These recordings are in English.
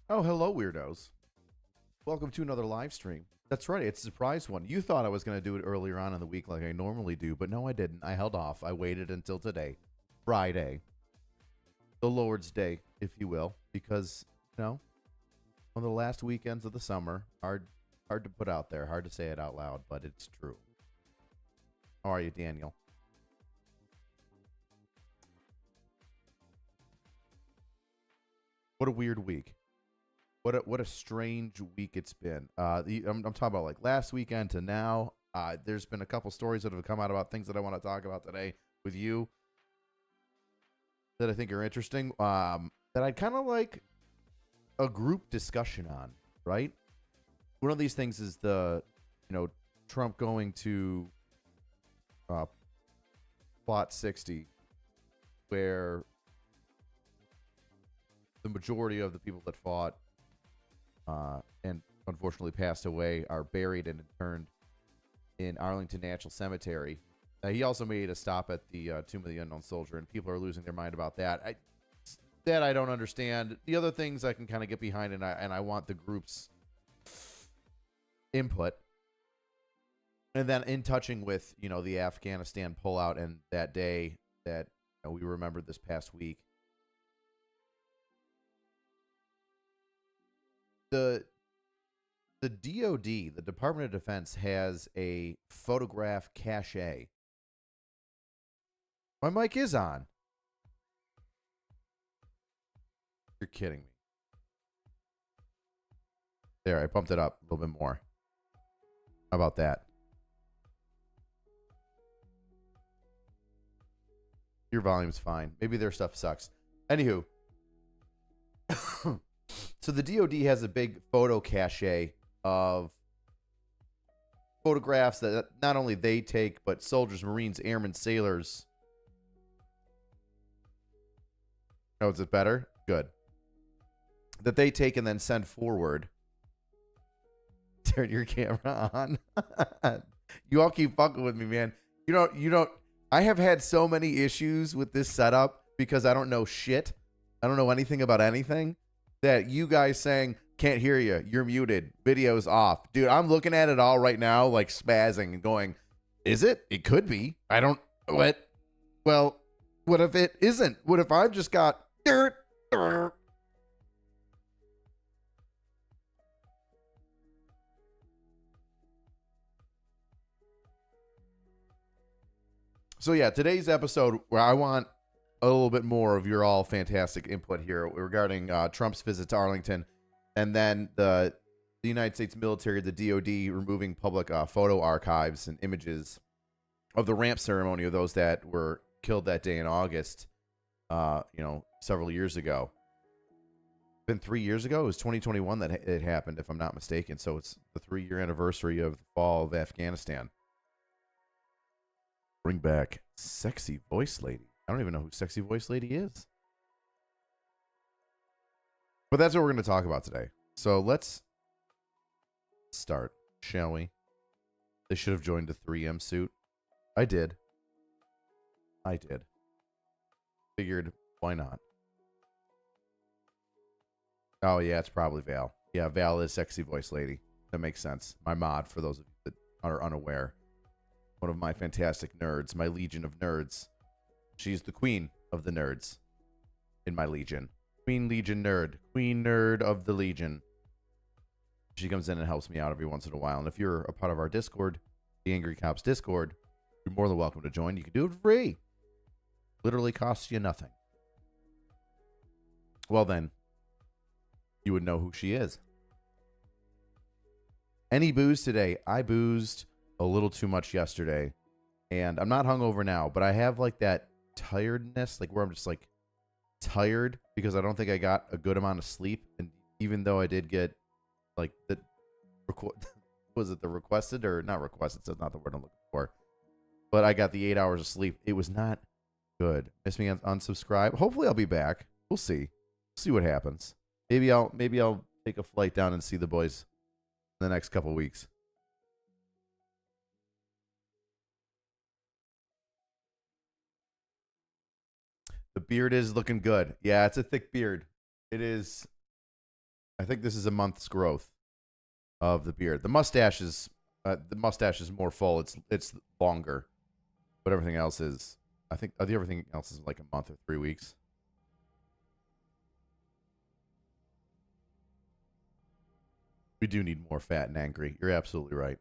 Oh, hello, weirdos. Welcome to another live stream. That's right, it's a surprise one. You thought I was going to do it earlier on in the week like I normally do, but no, I didn't. I held off. I waited until today, Friday, the Lord's Day, if you will, because, one of the last weekends of the summer, hard to put out there, hard to say it out loud, but it's true. How are you, Daniel? What a weird week. What a strange week it's been. I'm talking about like last weekend to now. There's been a couple stories that have come out about things that I want to talk about today with you that I think are interesting. That I'd kind of like a group discussion on. Right. One of these things is Trump going to plot 60, where the majority of the people that fought and unfortunately passed away are buried and interred in Arlington National Cemetery. He also made a stop at the Tomb of the Unknown Soldier, and people are losing their mind about that. I don't understand. The other things I can kind of get behind, and I want the group's input. And then in touching with the Afghanistan pullout and that day that we remembered this past week. The DOD, the Department of Defense, has a photograph cache. My mic is on. You're kidding me. There, I bumped it up a little bit more. How about that? Your volume's fine. Maybe their stuff sucks. Anywho. So the DOD has a big photo cache of photographs that not only they take, but soldiers, Marines, airmen, sailors. Oh, is it better? Good. That they take and then send forward. Turn your camera on. You all keep fucking with me, man. You don't. I have had so many issues with this setup because I don't know shit. I don't know anything about anything. That you guys saying, can't hear you, you're muted, video's off. Dude, I'm looking at it all right now, like spazzing and going, is it? It could be. I don't, what? Well, what if it isn't? What if I've just got dirt? So yeah, today's episode where I want a little bit more of your all fantastic input here regarding Trump's visit to Arlington, and then the United States military, the DOD, removing public photo archives and images of the ramp ceremony of those that were killed that day in August, several years ago. Been 3 years ago. It was 2021 that it happened, if I'm not mistaken. So it's the 3-year anniversary of the fall of Afghanistan. Bring back Sexy Voice Lady. I don't even know who Sexy Voice Lady is. But that's what we're going to talk about today. So let's start, shall we? They should have joined the 3M suit. I did. Figured, why not? Oh, yeah, it's probably Val. Yeah, Val is Sexy Voice Lady. That makes sense. My mod, for those of you that are unaware. One of my fantastic nerds, my legion of nerds. She's the queen of the nerds in my legion. Queen Legion nerd. Queen nerd of the legion. She comes in and helps me out every once in a while. And if you're a part of our Discord, the Angry Cops Discord, you're more than welcome to join. You can do it free. Literally costs you nothing. Well then, you would know who she is. Any booze today? I boozed a little too much yesterday. And I'm not hungover now, but I have like that tiredness, like where I'm just like tired because I don't think I got a good amount of sleep. And even though I did get like the was it the requested or not requested? So it's not the word I'm looking for. But I got the 8 hours of sleep. It was not good. Miss me unsubscribe. Hopefully I'll be back. We'll see. See what happens. Maybe I'll take a flight down and see the boys in the next couple weeks. The beard is looking good. Yeah, it's a thick beard. It is I think this is a month's growth of the beard. The mustache is more full. It's longer, but everything else is. I think everything else is like a month or 3 weeks. We do need more fat and angry. You're absolutely right.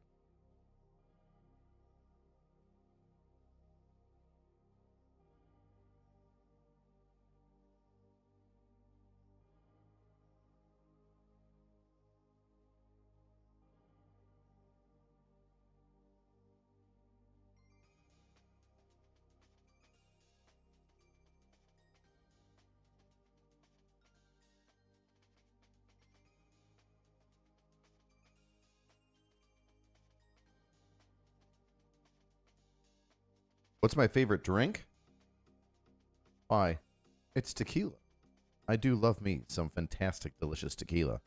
What's my favorite drink? Why? It's tequila. I do love me some fantastic, delicious tequila.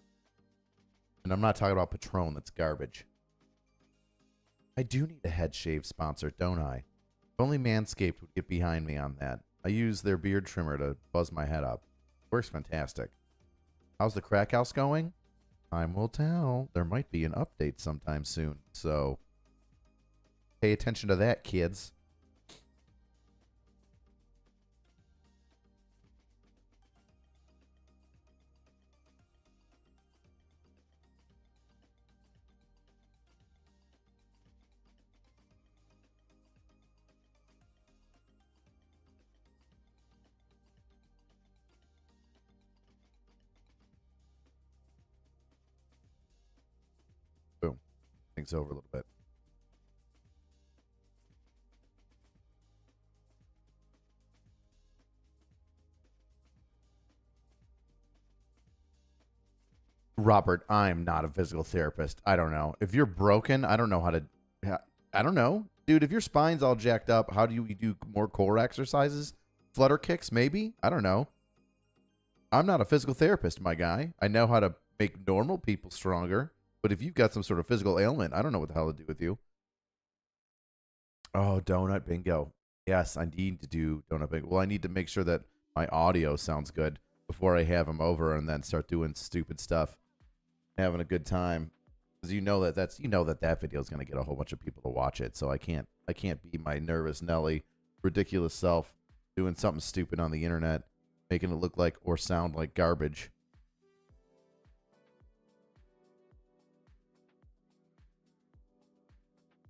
And I'm not talking about Patron, that's garbage. I do need a head shave sponsor, don't I? If only Manscaped would get behind me on that. I use their beard trimmer to buzz my head up. Works fantastic. How's the crack house going? Time will tell. There might be an update sometime soon. So pay attention to that, kids. Boom. Things over a little bit. Robert, I'm not a physical therapist. I don't know. If you're broken, I don't know how to. I don't know. Dude, if your spine's all jacked up, how do you do more core exercises? Flutter kicks, maybe? I don't know. I'm not a physical therapist, my guy. I know how to make normal people stronger. But if you've got some sort of physical ailment, I don't know what the hell to do with you. Oh, donut bingo. Yes, I need to do donut bingo. Well, I need to make sure that my audio sounds good before I have him over and then start doing stupid stuff, having a good time. Because that video is going to get a whole bunch of people to watch it. So I can't be my nervous Nelly, ridiculous self doing something stupid on the internet, making it look like or sound like garbage.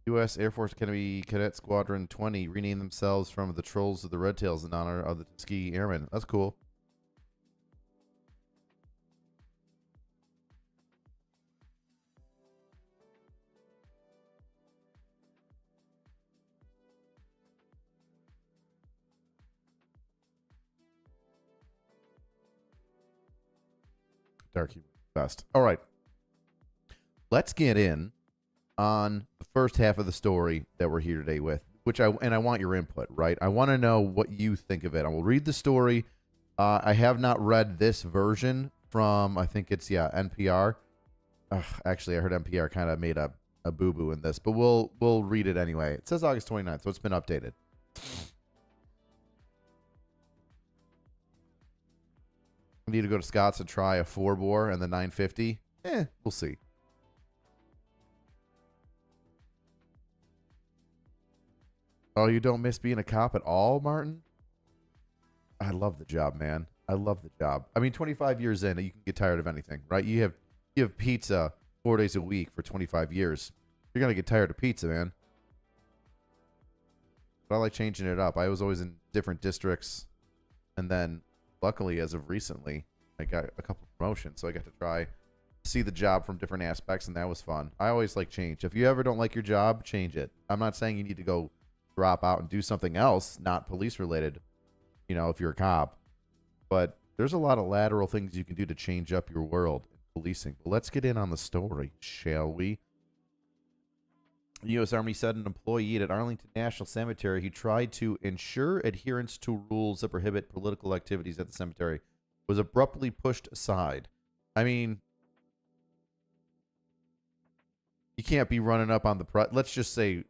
U.S. Air Force Academy Cadet Squadron 20 renamed themselves from the Trolls to the Red Tails in honor of the Tuskegee Airmen. That's cool. Darky best. All right. Let's get in on the first half of the story that we're here today with, I want your input, right? I want to know what you think of it. I will read the story. I have not read this version from, I think it's, NPR. Actually, I heard NPR kind of made a boo-boo in this, but we'll read it anyway. It says August 29th, so it's been updated. I need to go to Scott's and try a 4-bore and the 950. We'll see. Oh, you don't miss being a cop at all, Martin? I love the job, man. I love the job. I mean, 25 years in, you can get tired of anything, right? You have pizza 4 days a week for 25 years. You're going to get tired of pizza, man. But I like changing it up. I was always in different districts. And then, luckily, as of recently, I got a couple promotions. So I got to see the job from different aspects, and that was fun. I always like change. If you ever don't like your job, change it. I'm not saying you need to go drop out and do something else, not police related, if you're a cop. But there's a lot of lateral things you can do to change up your world in policing. But let's get in on the story, shall we? The U.S. Army said an employee at Arlington National Cemetery who tried to ensure adherence to rules that prohibit political activities at the cemetery was abruptly pushed aside. I mean, you can't be running up on the let's just say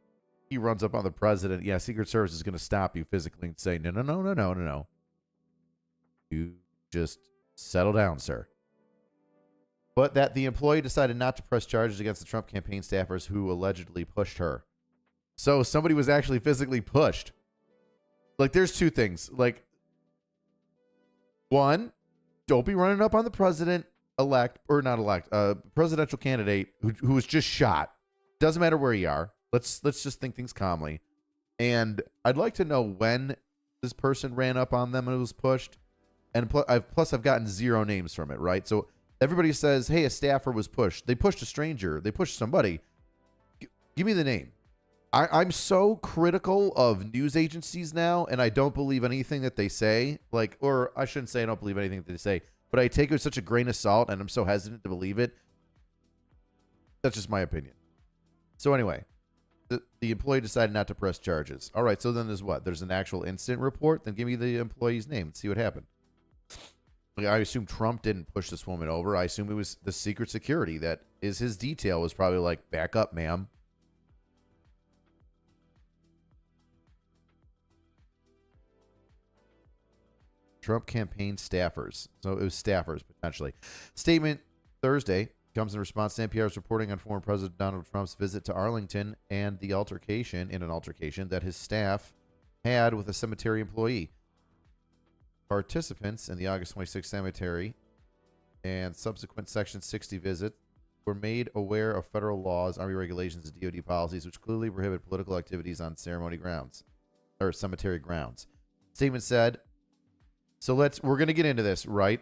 he runs up on the president. Yeah, Secret Service is going to stop you physically and say, no. You just settle down, sir. but that the employee decided not to press charges against the Trump campaign staffers who allegedly pushed her. So somebody was actually physically pushed. Like, there's two things. Like, one, don't be running up on the president-elect, or not elect, presidential candidate who was just shot. Doesn't matter where you are. Let's just think things calmly. And I'd like to know when this person ran up on them and it was pushed. And plus I've gotten 0 names from it, right? So everybody says, hey, a staffer was pushed. They pushed a stranger. They pushed somebody. Give me the name. I'm so critical of news agencies now, and I don't believe anything that they say. Like, or I shouldn't say I don't believe anything that they say, but I take it with such a grain of salt, and I'm so hesitant to believe it. That's just my opinion. So anyway, the employee decided not to press charges. All right, so then there's what? There's an actual incident report? Then give me the employee's name and see what happened. Like, I assume Trump didn't push this woman over. I assume it was the secret security that is his detail was probably like, back up, ma'am. Trump campaign staffers. So it was staffers, potentially. Statement Thursday comes in response to NPR's reporting on former President Donald Trump's visit to Arlington and the altercation that his staff had with a cemetery employee. Participants in the August 26th cemetery and subsequent Section 60 visit were made aware of federal laws, Army regulations, and DOD policies, which clearly prohibit political activities on ceremony grounds or cemetery grounds. Statement said, so we're going to get into this, right?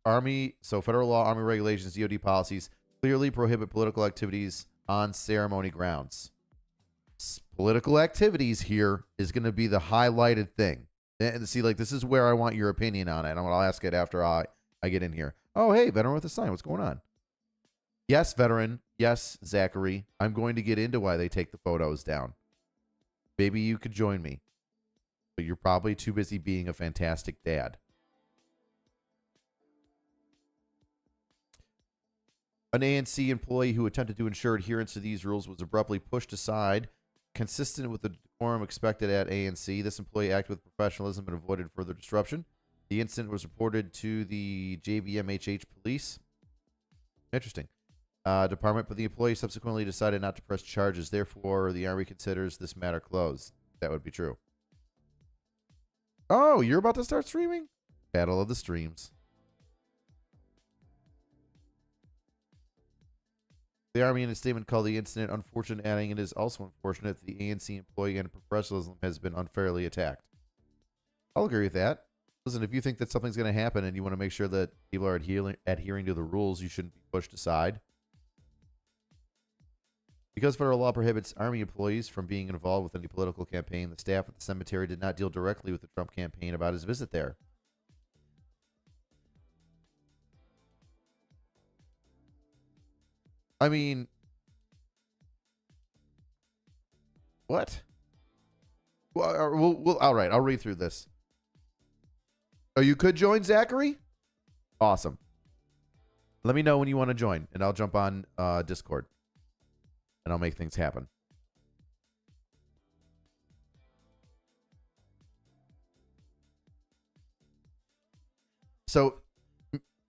Federal law, Army regulations, DOD policies clearly prohibit political activities on ceremony grounds. Political activities here is going to be the highlighted thing. And see, like, this is where I want your opinion on it. I'll ask it after I get in here. Oh, hey, veteran with a sign. What's going on? Yes, veteran. Yes, Zachary. I'm going to get into why they take the photos down. Maybe you could join me. But you're probably too busy being a fantastic dad. An ANC employee who attempted to ensure adherence to these rules was abruptly pushed aside, consistent with the decorum expected at ANC. This employee acted with professionalism and avoided further disruption. The incident was reported to the JBMHH police. Interesting. Department, but the employee subsequently decided not to press charges. Therefore, the Army considers this matter closed. That would be true. Oh, you're about to start streaming? Battle of the streams. The Army in a statement called the incident unfortunate, adding it is also unfortunate that the ANC employee and professionalism has been unfairly attacked. I'll agree with that. Listen, if you think that something's going to happen and you want to make sure that people are adhering to the rules, you shouldn't be pushed aside. Because federal law prohibits Army employees from being involved with any political campaign, the staff at the cemetery did not deal directly with the Trump campaign about his visit there. I mean, what? Well, all right, I'll read through this. Oh, you could join, Zachary? Awesome. Let me know when you want to join, and I'll jump on Discord. And I'll make things happen. So,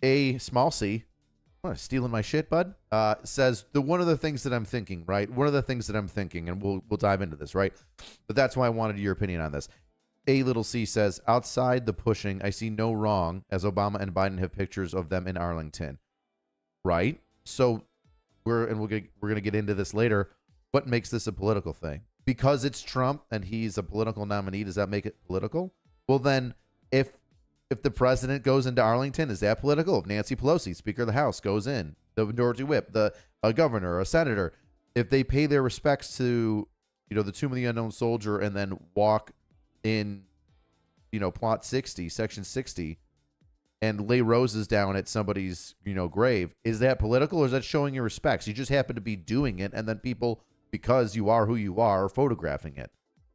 a small C, stealing my shit, bud, says one of the things that I'm thinking, right? One of the things that I'm thinking, and we'll dive into this, right? But that's why I wanted your opinion on this. A little C says, outside the pushing, I see no wrong, as Obama and Biden have pictures of them in Arlington, right? So we're going to get into this later. What makes this a political thing? Because it's Trump and he's a political nominee, does that make it political? Well, then, if the president goes into Arlington, is that political? If Nancy Pelosi, Speaker of the House, goes in, the Majority Whip, a governor, a senator, if they pay their respects to, the Tomb of the Unknown Soldier and then walk in, Plot 60, Section 60, and lay roses down at somebody's, grave, is that political or is that showing your respects? You just happen to be doing it, and then people, because you are who you are photographing it.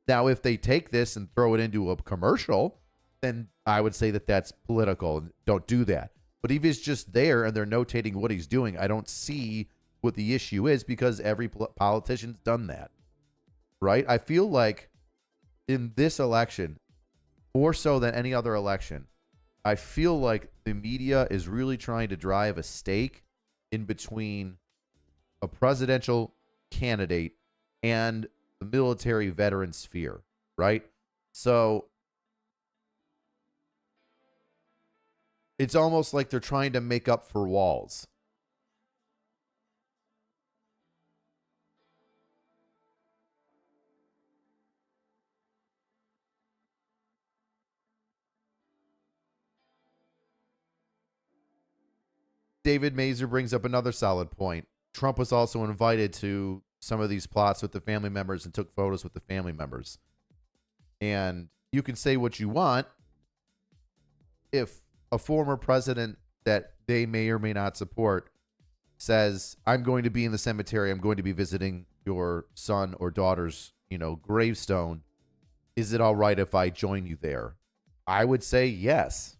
Now, if they take this and throw it into a commercial, then I would say that that's political. Don't do that. But if he's just there and they're notating what he's doing, I don't see what the issue is because every politician's done that, right? I feel like in this election, more so than any other election, I feel like the media is really trying to drive a stake in between a presidential candidate and the military veteran sphere, right? So it's almost like they're trying to make up for walls. David Mazer brings up another solid point. Trump was also invited to some of these plots with the family members and took photos with the family members. And you can say what you want. If a former president that they may or may not support says, I'm going to be in the cemetery, I'm going to be visiting your son or daughter's, gravestone, is it all right if I join you there? I would say yes.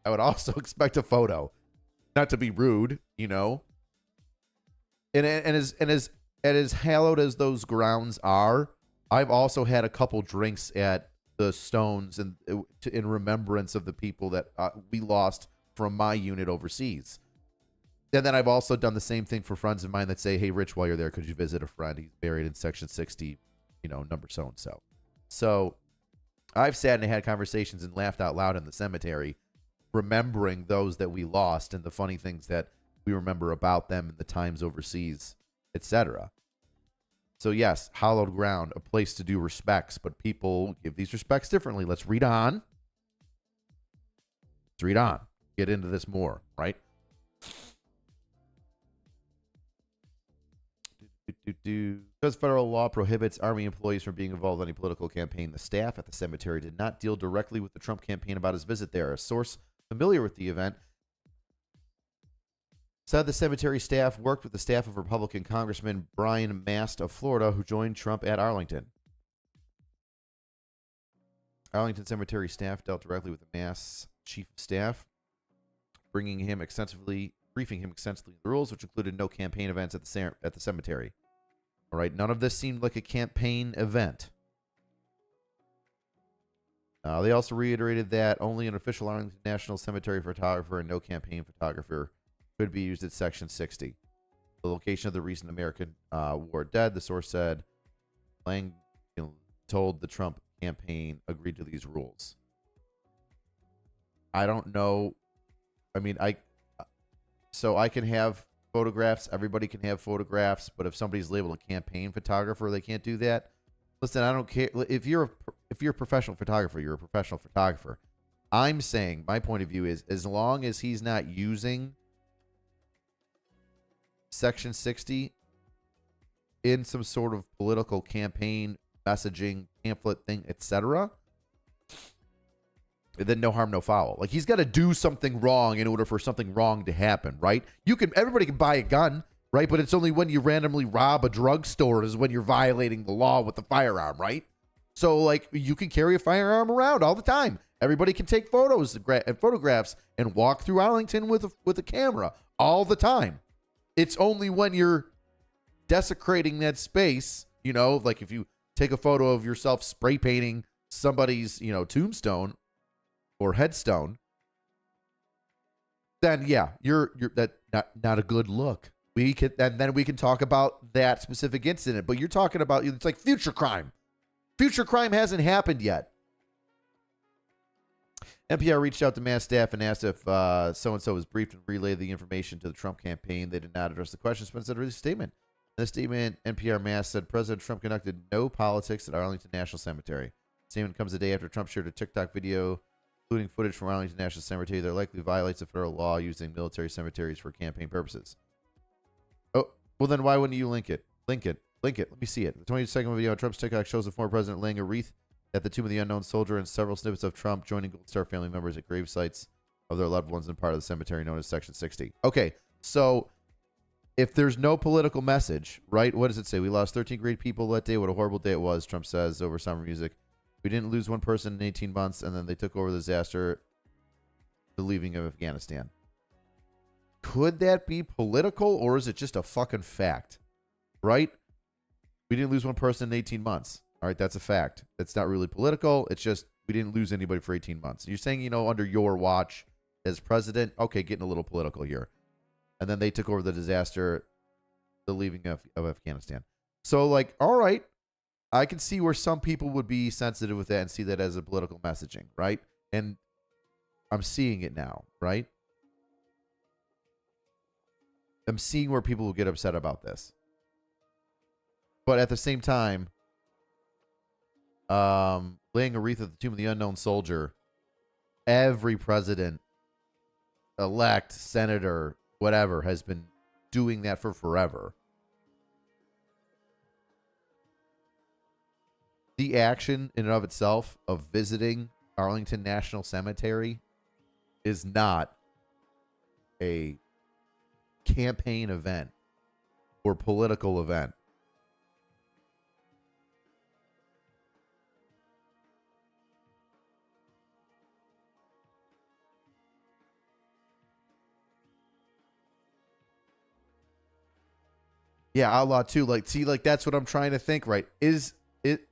I would also expect a photo, not to be rude, And as hallowed as those grounds are, I've also had a couple drinks at the stones and in remembrance of the people that we lost from my unit overseas. And then I've also done the same thing for friends of mine that say, hey, Rich, while you're there, could you visit a friend? He's buried in section 60, number so-and-so. So I've sat and had conversations and laughed out loud in the cemetery, remembering those that we lost and the funny things that we remember about them in the times overseas, etc. So yes, hallowed ground, a place to do respects, but people give these respects differently. Let's read on. Let's read on. Get into this more, right? Because federal law prohibits Army employees from being involved in any political campaign, the staff at the cemetery did not deal directly with the Trump campaign about his visit there. A source familiar with the event said the cemetery staff worked with the staff of Republican Congressman Brian Mast of Florida, who joined Trump at Arlington. Arlington Cemetery staff dealt directly with the Mast's chief of staff, briefing him extensively on the rules, which included no campaign events at the cemetery. All right, none of this seemed like a campaign event. They also reiterated that only an official Arlington National Cemetery photographer and no campaign photographer could be used at Section 60. The location of the recent American war dead, the source said, Lang told the Trump campaign agreed to these rules. I don't know. I mean, so I can have photographs. Everybody can have photographs, but if somebody's labeled a campaign photographer, they can't do that. Listen, I don't care if you're a professional photographer. You're a professional photographer. I'm saying my point of view is as long as he's not using Section 60 in some sort of political campaign messaging pamphlet thing, etc., then no harm, no foul. Like, he's got to do something wrong in order for something wrong to happen, right? Everybody can buy a gun, right? But it's only when you randomly rob a drugstore is when you're violating the law with the firearm, right? So, like, you can carry a firearm around all the time. Everybody can take photos and photographs and walk through Arlington with a camera all the time. It's only when you're desecrating that space, like if you take a photo of yourself spray painting somebody's, tombstone or headstone, then yeah, you're that not a good look. We can talk about that specific incident, but you're talking about, it's like future crime. Future crime hasn't happened yet. NPR reached out to Mass staff and asked if so-and-so was briefed and relayed the information to the Trump campaign. They did not address the questions, but instead released a statement. In the statement, NPR Mass said President Trump conducted no politics at Arlington National Cemetery. The statement comes a day after Trump shared a TikTok video including footage from Arlington National Cemetery that likely violates the federal law using military cemeteries for campaign purposes. Oh, well then why wouldn't you link it? Link it. Let me see it. The 22nd video on Trump's TikTok shows the former president laying a wreath at the tomb of the unknown soldier and several snippets of Trump joining Gold Star family members at grave sites of their loved ones in part of the cemetery known as Section 60. Okay, so if there's no political message, right, what does it say? We lost 13 great people that day. What a horrible day it was, Trump says over summer music. We didn't lose one person in 18 months, and then they took over the disaster, the leaving of Afghanistan. Could that be political, or is it just a fucking fact? Right? We didn't lose one person in 18 months. All right, that's a fact. That's not really political. It's just we didn't lose anybody for 18 months. You're saying, under your watch as president, okay, getting a little political here. and then they took over the disaster, the leaving of Afghanistan. So, like, all right, I can see where some people would be sensitive with that and see that as a political messaging, right? And I'm seeing it now, right? I'm seeing where people will get upset about this. But at the same time, laying a wreath at the tomb of the unknown soldier, every president, elect, senator, whatever, has been doing that for forever. The action in and of itself of visiting Arlington National Cemetery is not a campaign event or political event. Yeah, outlaw too. Like, see, like that's what I'm trying to think, right? Is it,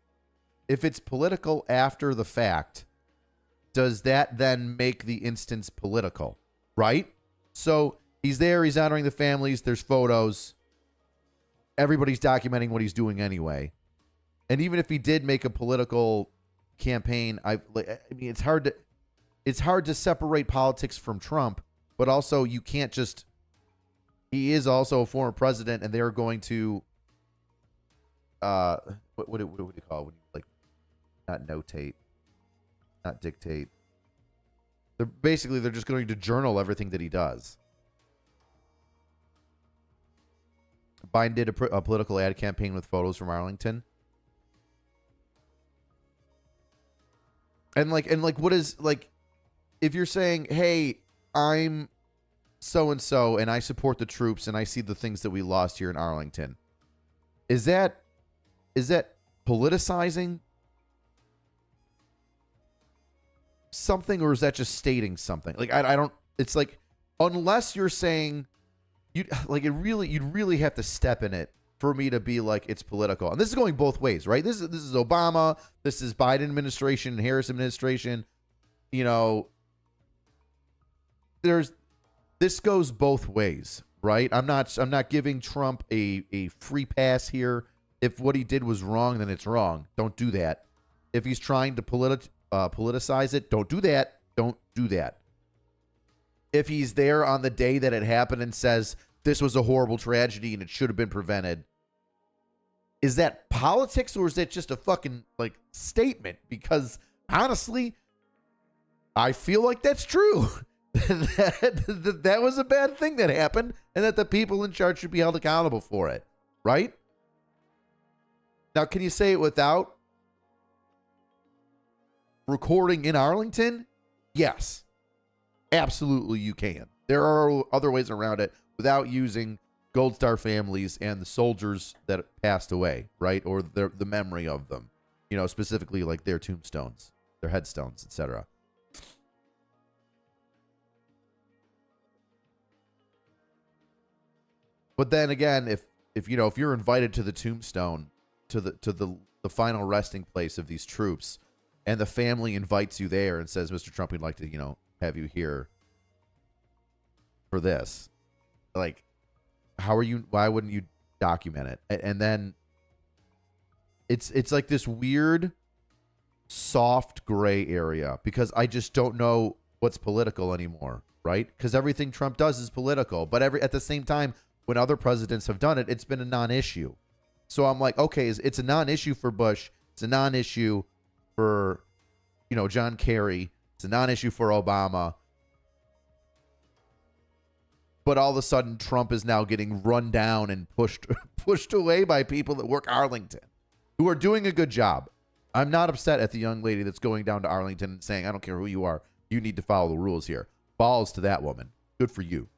if it's political after the fact, does that then make the instance political, right? So he's there, he's honoring the families, there's photos, everybody's documenting what he's doing anyway. And even if he did make a political campaign, I mean, it's hard to separate politics from Trump, but also you can't just. He is also a former president, and they're going to, what do you call it when you, like, not notate, not dictate. They're just going to journal everything that he does. Biden did a political ad campaign with photos from Arlington. And what is, like, if you're saying, hey, I'm so-and-so, and I support the troops, and I see the things that we lost here in Arlington. Is that politicizing something, or is that just stating something? Like, I don't, it's like, unless you're saying, you'd really have to step in it for me to be like, it's political. And this is going both ways, right? This is Obama, this is Biden administration, Harris administration, you know, this goes both ways, right? I'm not giving Trump a free pass here. If what he did was wrong, then it's wrong. Don't do that. If he's trying to politicize it, don't do that. Don't do that. If he's there on the day that it happened and says this was a horrible tragedy and it should have been prevented, is that politics, or is that just a fucking, like, statement? Because honestly, I feel like that's true. that was a bad thing that happened, and that the people in charge should be held accountable for it, right? Now, can you say it without recording in Arlington? Yes, absolutely you can. There are other ways around it without using Gold Star families and the soldiers that passed away, right? Or the memory of them, you know, specifically like their tombstones, their headstones, etc. But then again, if you're invited to the tombstone, to the final resting place of these troops, and the family invites you there and says, Mr. Trump, we'd like to, you know, have you here for this. Like, why wouldn't you document it? And then it's like this weird soft gray area, because I just don't know what's political anymore, right? Because everything Trump does is political, but at the same time, when other presidents have done it, it's been a non-issue. So I'm like, okay, it's a non-issue for Bush. It's a non-issue for, you know, John Kerry. It's a non-issue for Obama. But all of a sudden, Trump is now getting run down and pushed away by people that work Arlington, who are doing a good job. I'm not upset at the young lady that's going down to Arlington and saying, I don't care who you are, you need to follow the rules here. Balls to that woman. Good for you.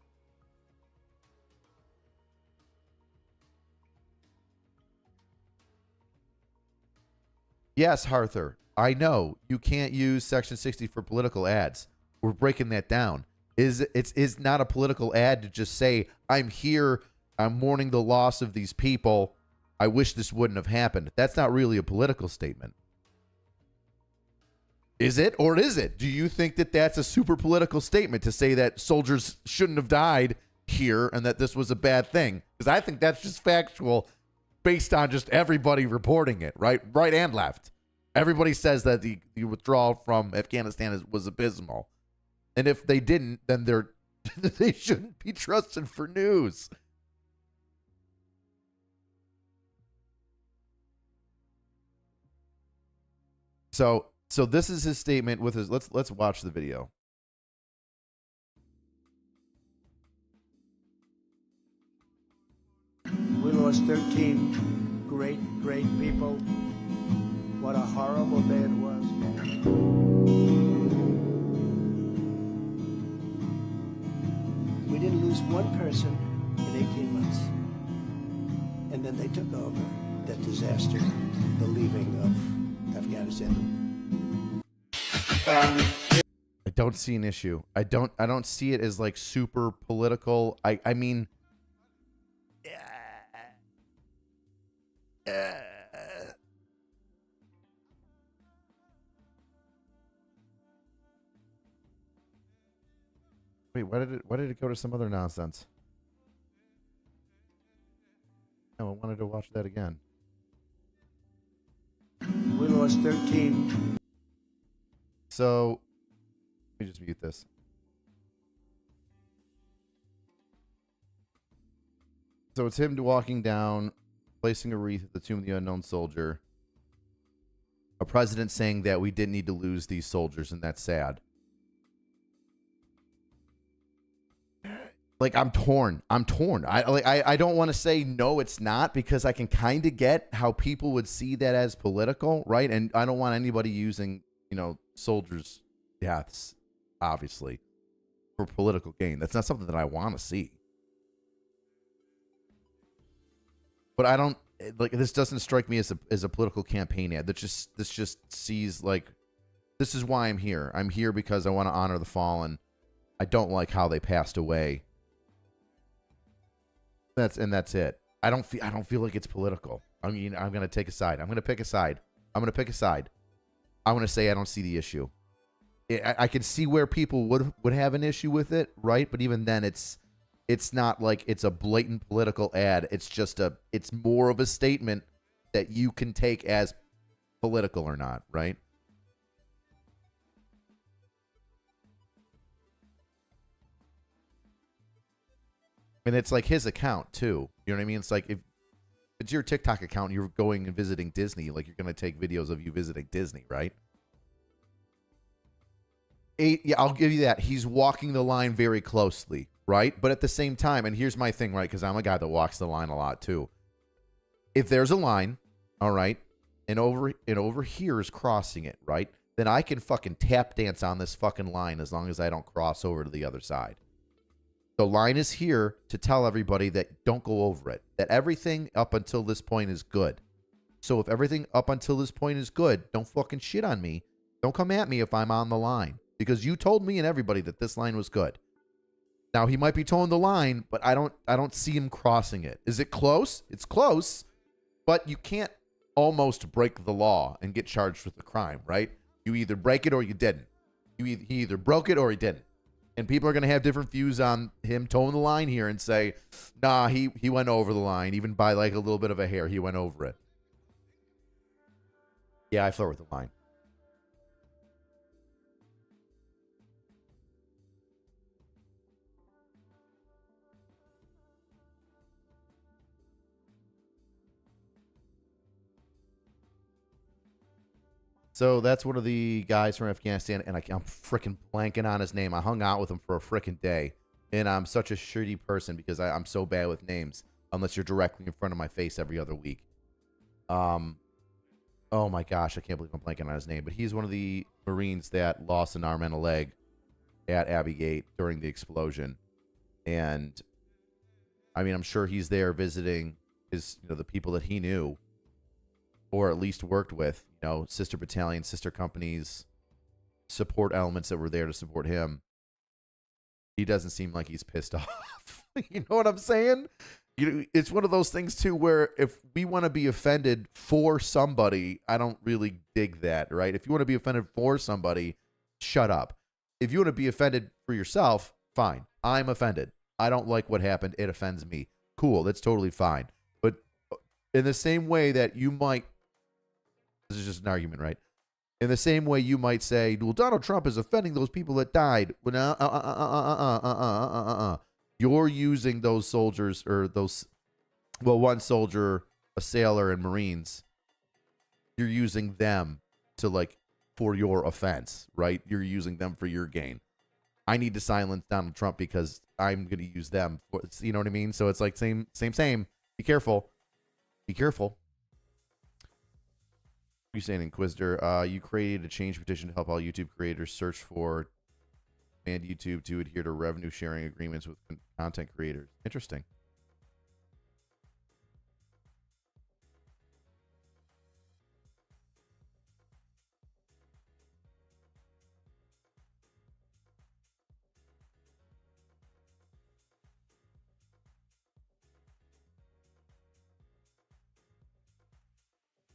Yes, Arthur, I know you can't use Section 60 for political ads. We're breaking that down. It's not a political ad to just say, I'm here, I'm mourning the loss of these people, I wish this wouldn't have happened. That's not really a political statement. Is it, or is it? Do you think that that's a super political statement to say that soldiers shouldn't have died here and that this was a bad thing. Because I think that's just factual based on just everybody reporting it, right? Right and left. Everybody says that the withdrawal from Afghanistan was abysmal. And if they didn't, then they shouldn't be trusted for news. So this is his statement with his let's watch the video. We lost 13 great people. What a horrible day it was. We didn't lose one person in 18 months. And then they took over that disaster, the leaving of Afghanistan. I don't see an issue. I don't see it as like super political. I mean, wait, why did it go to some other nonsense? No, I wanted to watch that again. We lost 13. So, let me just mute this. So it's him walking down, placing a wreath at the tomb of the unknown soldier. A president saying that we didn't need to lose these soldiers, and that's sad. Like, I'm torn. I don't want to say no, it's not, because I can kind of get how people would see that as political, right? And I don't want anybody using, soldiers' deaths, obviously, for political gain. That's not something that I want to see. But I don't like, this doesn't strike me as a political campaign ad. This just sees like, this is why I'm here. I'm here because I want to honor the fallen. I don't like how they passed away. That's it. I don't feel like it's political. I mean, I'm going to take a side. I'm going to pick a side. I'm going to say I don't see the issue. I can see where people would have an issue with it, right? But even then, it's not like it's a blatant political ad. It's more of a statement that you can take as political or not, right? And it's like his account too. You know what I mean? It's like if it's your TikTok account, you're going and visiting Disney, like you're going to take videos of you visiting Disney, right? Yeah, I'll give you that. He's walking the line very closely, right? But at the same time, and here's my thing, right? Because I'm a guy that walks the line a lot too. If there's a line, all right, and over here is crossing it, right? Then I can fucking tap dance on this fucking line as long as I don't cross over to the other side. The line is here to tell everybody that don't go over it, that everything up until this point is good. So if everything up until this point is good, don't fucking shit on me. Don't come at me if I'm on the line, because you told me and everybody that this line was good. Now he might be towing the line, but I don't see him crossing it. Is it close? It's close, but you can't almost break the law and get charged with the crime, right? You either break it or you didn't. He either broke it or he didn't. And people are going to have different views on him towing the line here and say, nah, he went over the line. Even by like a little bit of a hair, he went over it. Yeah, I flirt with the line. So that's one of the guys from Afghanistan, and I'm freaking blanking on his name. I hung out with him for a freaking day, and I'm such a shitty person because I'm so bad with names, unless you're directly in front of my face every other week. Oh my gosh, I can't believe I'm blanking on his name, but he's one of the Marines that lost an arm and a leg at Abbey Gate during the explosion, and I mean, I'm sure he's there visiting his, the people that he knew, or at least worked with, sister battalions, sister companies, support elements that were there to support him. He doesn't seem like he's pissed off. You know what I'm saying? It's one of those things too, where if we want to be offended for somebody, I don't really dig that, right? If you want to be offended for somebody, shut up. If you want to be offended for yourself, fine. I'm offended. I don't like what happened. It offends me. Cool. That's totally fine. But in the same way that you might, this is just an argument, right? In the same way you might say, well, Donald Trump is offending those people that died. You're using those soldiers or those, well, one soldier, a sailor, and Marines. You're using them to like for your offense, right? You're using them for your gain. I need to silence Donald Trump because I'm going to use them. For, you know what I mean? So it's like same. Be careful. Be careful. You saying, Inquisitor? You created a change petition to help all YouTube creators search for and YouTube to adhere to revenue sharing agreements with content creators. Interesting.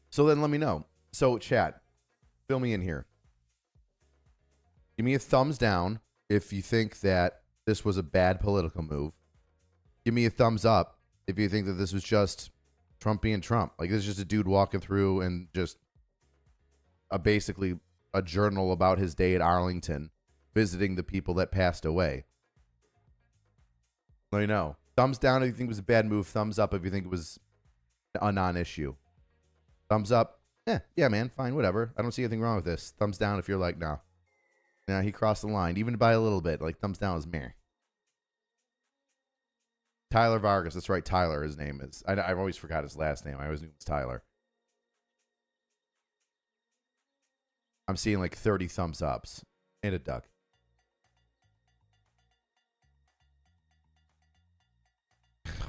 So then let me know. So chat, fill me in here. Give me a thumbs down if you think that this was a bad political move. Give me a thumbs up if you think that this was just Trump being Trump. Like, this is just a dude walking through and just basically a journal about his day at Arlington, visiting the people that passed away. Let me know. Thumbs down if you think it was a bad move. Thumbs up if you think it was a non-issue. Thumbs up. Yeah, man, fine, whatever. I don't see anything wrong with this. Thumbs down if you're like, no. Nah, he crossed the line, even by a little bit. Like, thumbs down is meh. Tyler Vargas. That's right, Tyler, his name is. I've always forgot his last name. I always knew it was Tyler. I'm seeing like 30 thumbs ups. And a duck.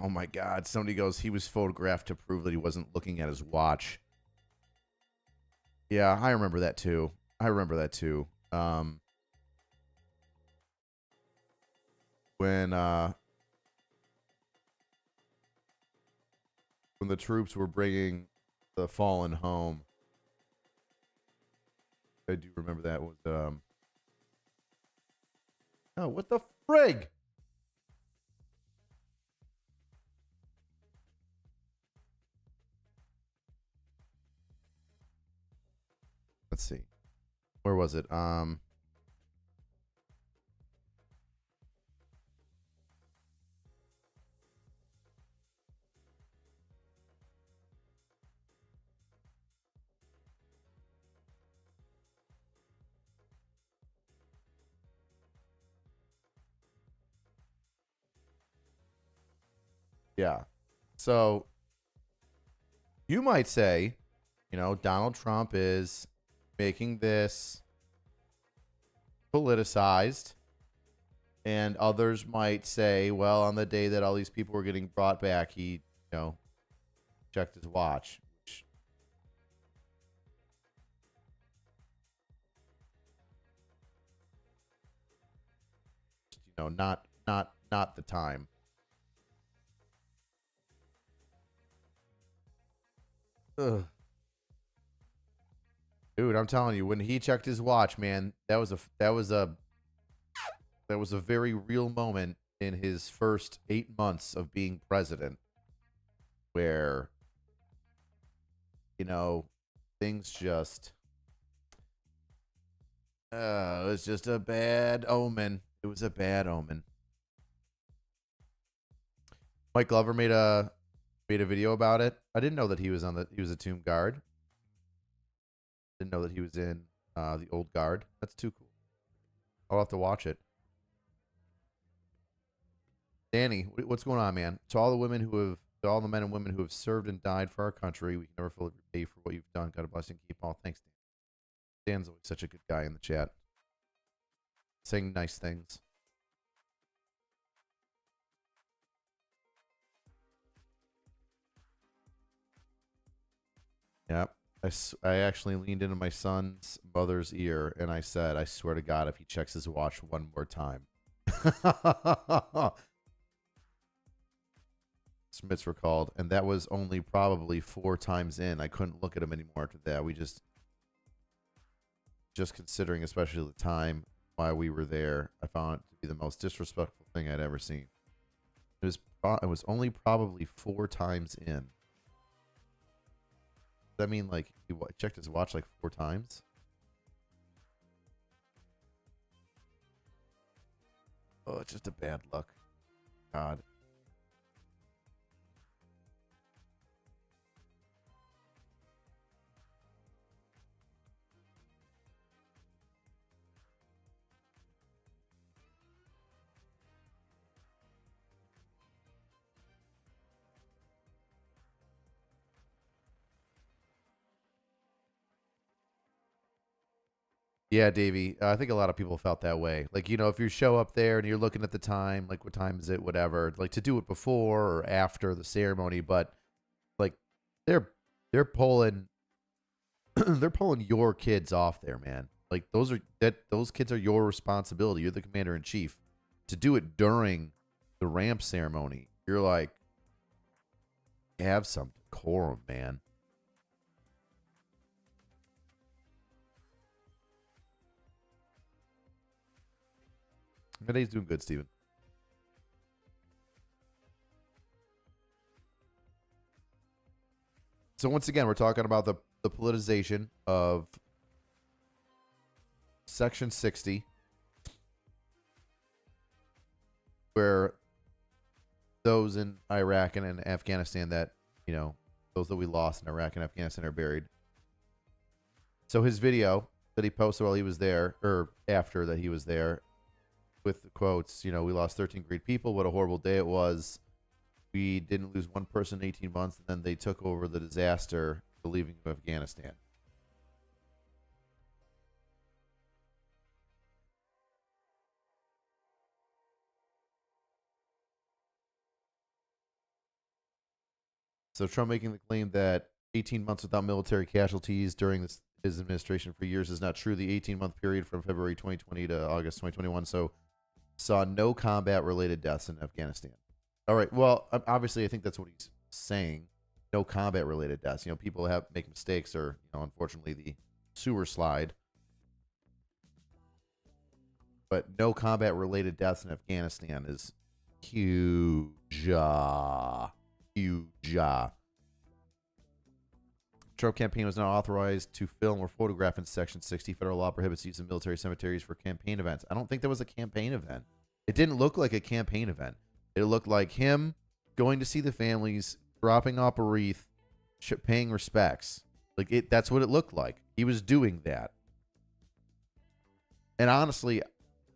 Oh my God. Somebody goes, he was photographed to prove that he wasn't looking at his watch. Yeah, I remember that too. When the troops were bringing the fallen home, I do remember that was oh, what the frig? Let's see. Where was it? Yeah. So you might say, you know, Donald Trump is making this politicized. And others might say, well, on the day that all these people were getting brought back, he, you know, checked his watch. Which, you know, not the time. Ugh. Dude, I'm telling you, when he checked his watch, man, that was a very real moment in his first 8 months of being president, where, you know, things just, it was just a bad omen. It was a bad omen. Mike Glover made a video about it. I didn't know that he was a tomb guard. Didn't know that he was in the old guard. That's too cool. I'll have to watch it. Danny, what's going on, man? To all the men and women who have served and died for our country, we can never fully repay for what you've done. God bless and keep all. Thanks, Dan. Dan's always such a good guy in the chat, saying nice things. Yep. I actually leaned into my son's mother's ear and I said, I swear to God, if he checks his watch one more time. Smiths were called, and that was only probably 4 times in. I couldn't look at him anymore after that. We just considering, especially the time while we were there, I found it to be the most disrespectful thing I'd ever seen. It was only probably 4 times in. Does that mean like he checked his watch like 4 times? Oh, it's just a bad luck. God. Yeah, Davey. I think a lot of people felt that way. Like, you know, if you show up there and you're looking at the time, like what time is it, whatever, like to do it before or after the ceremony, but like they're pulling they're pulling your kids off there, man. Like those kids are your responsibility. You're the commander in chief. To do it during the ramp ceremony, you're like, have some decorum, man. My day's doing good, Steven. So once again, we're talking about the politicization of Section 60, where those in Iraq and in Afghanistan that, you know, those that we lost in Iraq and Afghanistan are buried. So his video that he posted while he was there, or after that he was there, with the quotes, you know, we lost 13 great people. What a horrible day it was. We didn't lose one person in 18 months, and then they took over the disaster, the leaving of Afghanistan. So Trump making the claim that 18 months without military casualties during his administration for years is not true. The 18-month period from February 2020 to August 2021 saw no combat-related deaths in Afghanistan. All right. Well, obviously, I think that's what he's saying. No combat-related deaths. You know, people make mistakes, or, you know, unfortunately, the sewer slide. But no combat-related deaths in Afghanistan is huge. Huge. Trump campaign was not authorized to film or photograph in Section 60. Federal law prohibits use of military cemeteries for campaign events. I don't think that was a campaign event. It didn't look like a campaign event. It looked like him going to see the families, dropping off a wreath, paying respects. Like that's what it looked like. He was doing that. And honestly,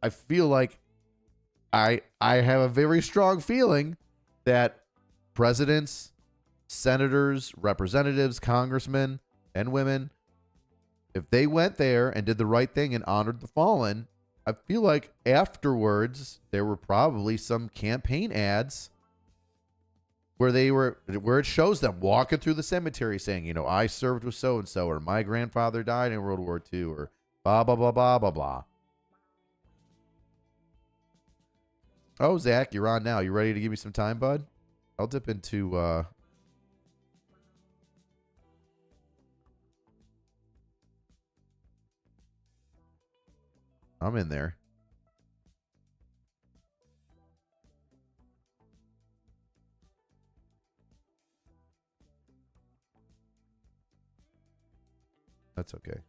I feel like I have a very strong feeling that presidents, senators, representatives, congressmen, and women, if they went there and did the right thing and honored the fallen, I feel like afterwards there were probably some campaign ads where it shows them walking through the cemetery saying, you know, I served with so and so, or my grandfather died in World War II, or blah blah blah blah blah blah. Oh, Zach, you're on now. You ready to give me some time, bud? I'll dip into I'm in there. That's okay.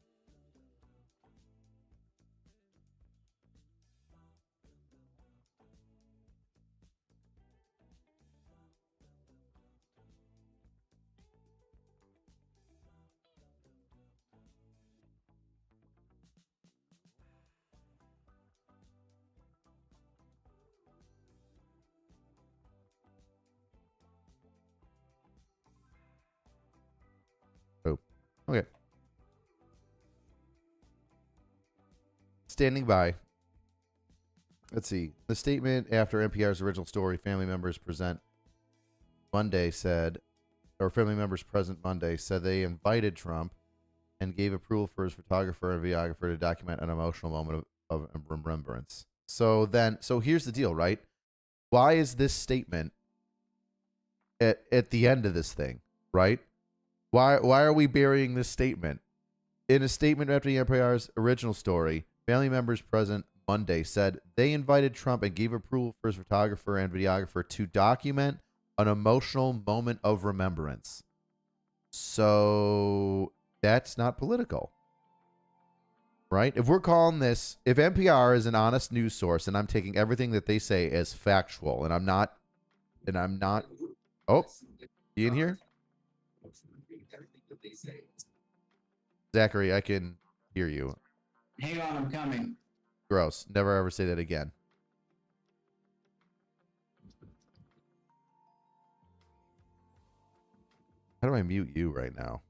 Oh, okay. Standing by. Let's see. The statement after NPR's original story, family members present Monday said, or family members present Monday said they invited Trump and gave approval for his photographer and videographer to document an emotional moment of remembrance. So here's the deal, right? Why is this statement at the end of this thing, right? Why are we burying this statement? In a statement after the NPR's original story, family members present Monday said they invited Trump and gave approval for his photographer and videographer to document an emotional moment of remembrance. So that's not political, right? If we're calling this, if NPR is an honest news source and I'm taking everything that they say as factual and I'm not, oh, you in here? Zachary, I can hear you. Hang on, I'm coming. Gross. Never ever say that again. How do I mute you right now?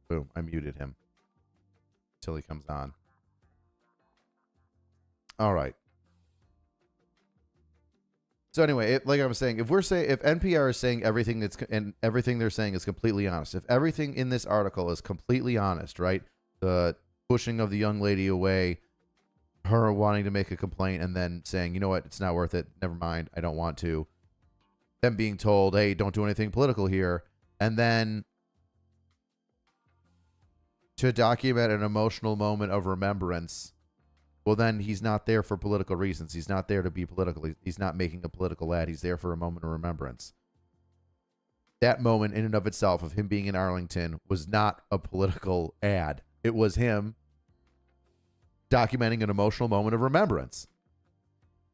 Boom. I muted him until he comes on. All right. So anyway, like I was saying, if NPR is saying everything and everything they're saying is completely honest, if everything in this article is completely honest, right? The pushing of the young lady away, her wanting to make a complaint and then saying, you know what, it's not worth it. Never mind. I don't want to. Them being told, hey, don't do anything political here. And then to document an emotional moment of remembrance. Well, then he's not there for political reasons. He's not there to be political. He's not making a political ad. He's there for a moment of remembrance. That moment in and of itself of him being in Arlington was not a political ad. It was him documenting an emotional moment of remembrance.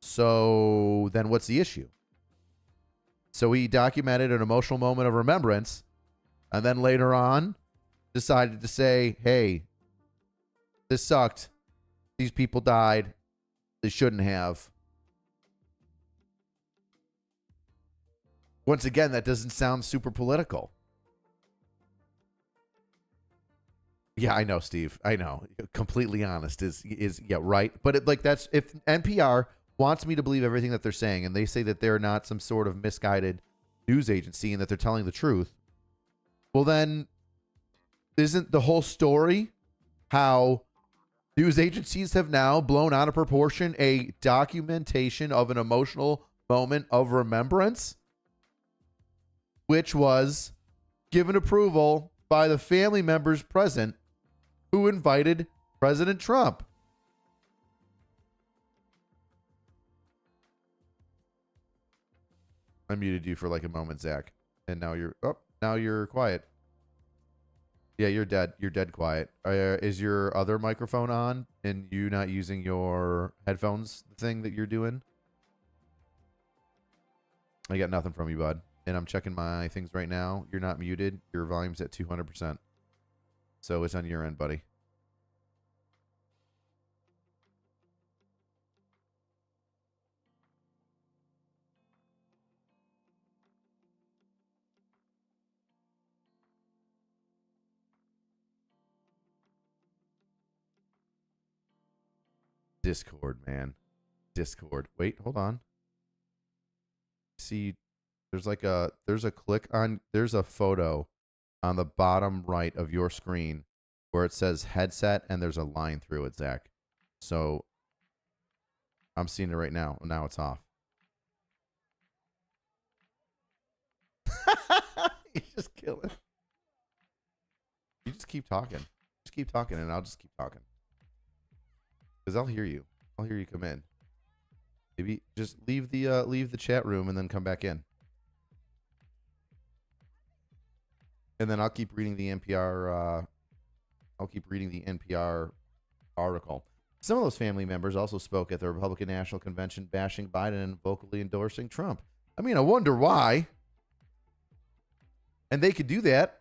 So then what's the issue? So he documented an emotional moment of remembrance and then later on decided to say, hey, this sucked. These people died. They shouldn't have. Once again, that doesn't sound super political. Yeah, I know, Steve. I know. Completely honest is yeah, right. But that's if NPR wants me to believe everything that they're saying and they say that they're not some sort of misguided news agency and that they're telling the truth, well then isn't the whole story how news agencies have now blown out of proportion a documentation of an emotional moment of remembrance, which was given approval by the family members present who invited President Trump? I muted you for like a moment, Zach, and now you're quiet. Yeah, you're dead. You're dead quiet. Is your other microphone on and you not using your headphones thing that you're doing? I got nothing from you, bud. And I'm checking my things right now. You're not muted. Your volume's at 200%. So it's on your end, buddy. Discord, man. Discord. Wait, hold on. See, there's a click on, there's a photo on the bottom right of your screen where it says headset and there's a line through it, Zach. So I'm seeing it right now. Now it's off. You just kill it. You just keep talking. Just keep talking and I'll just keep talking. Because I'll hear you. I'll hear you come in. Maybe just leave the chat room and then come back in. And then I'll keep reading the NPR. I'll keep reading the NPR article. Some of those family members also spoke at the Republican National Convention, bashing Biden and vocally endorsing Trump. I mean, I wonder why. And they could do that.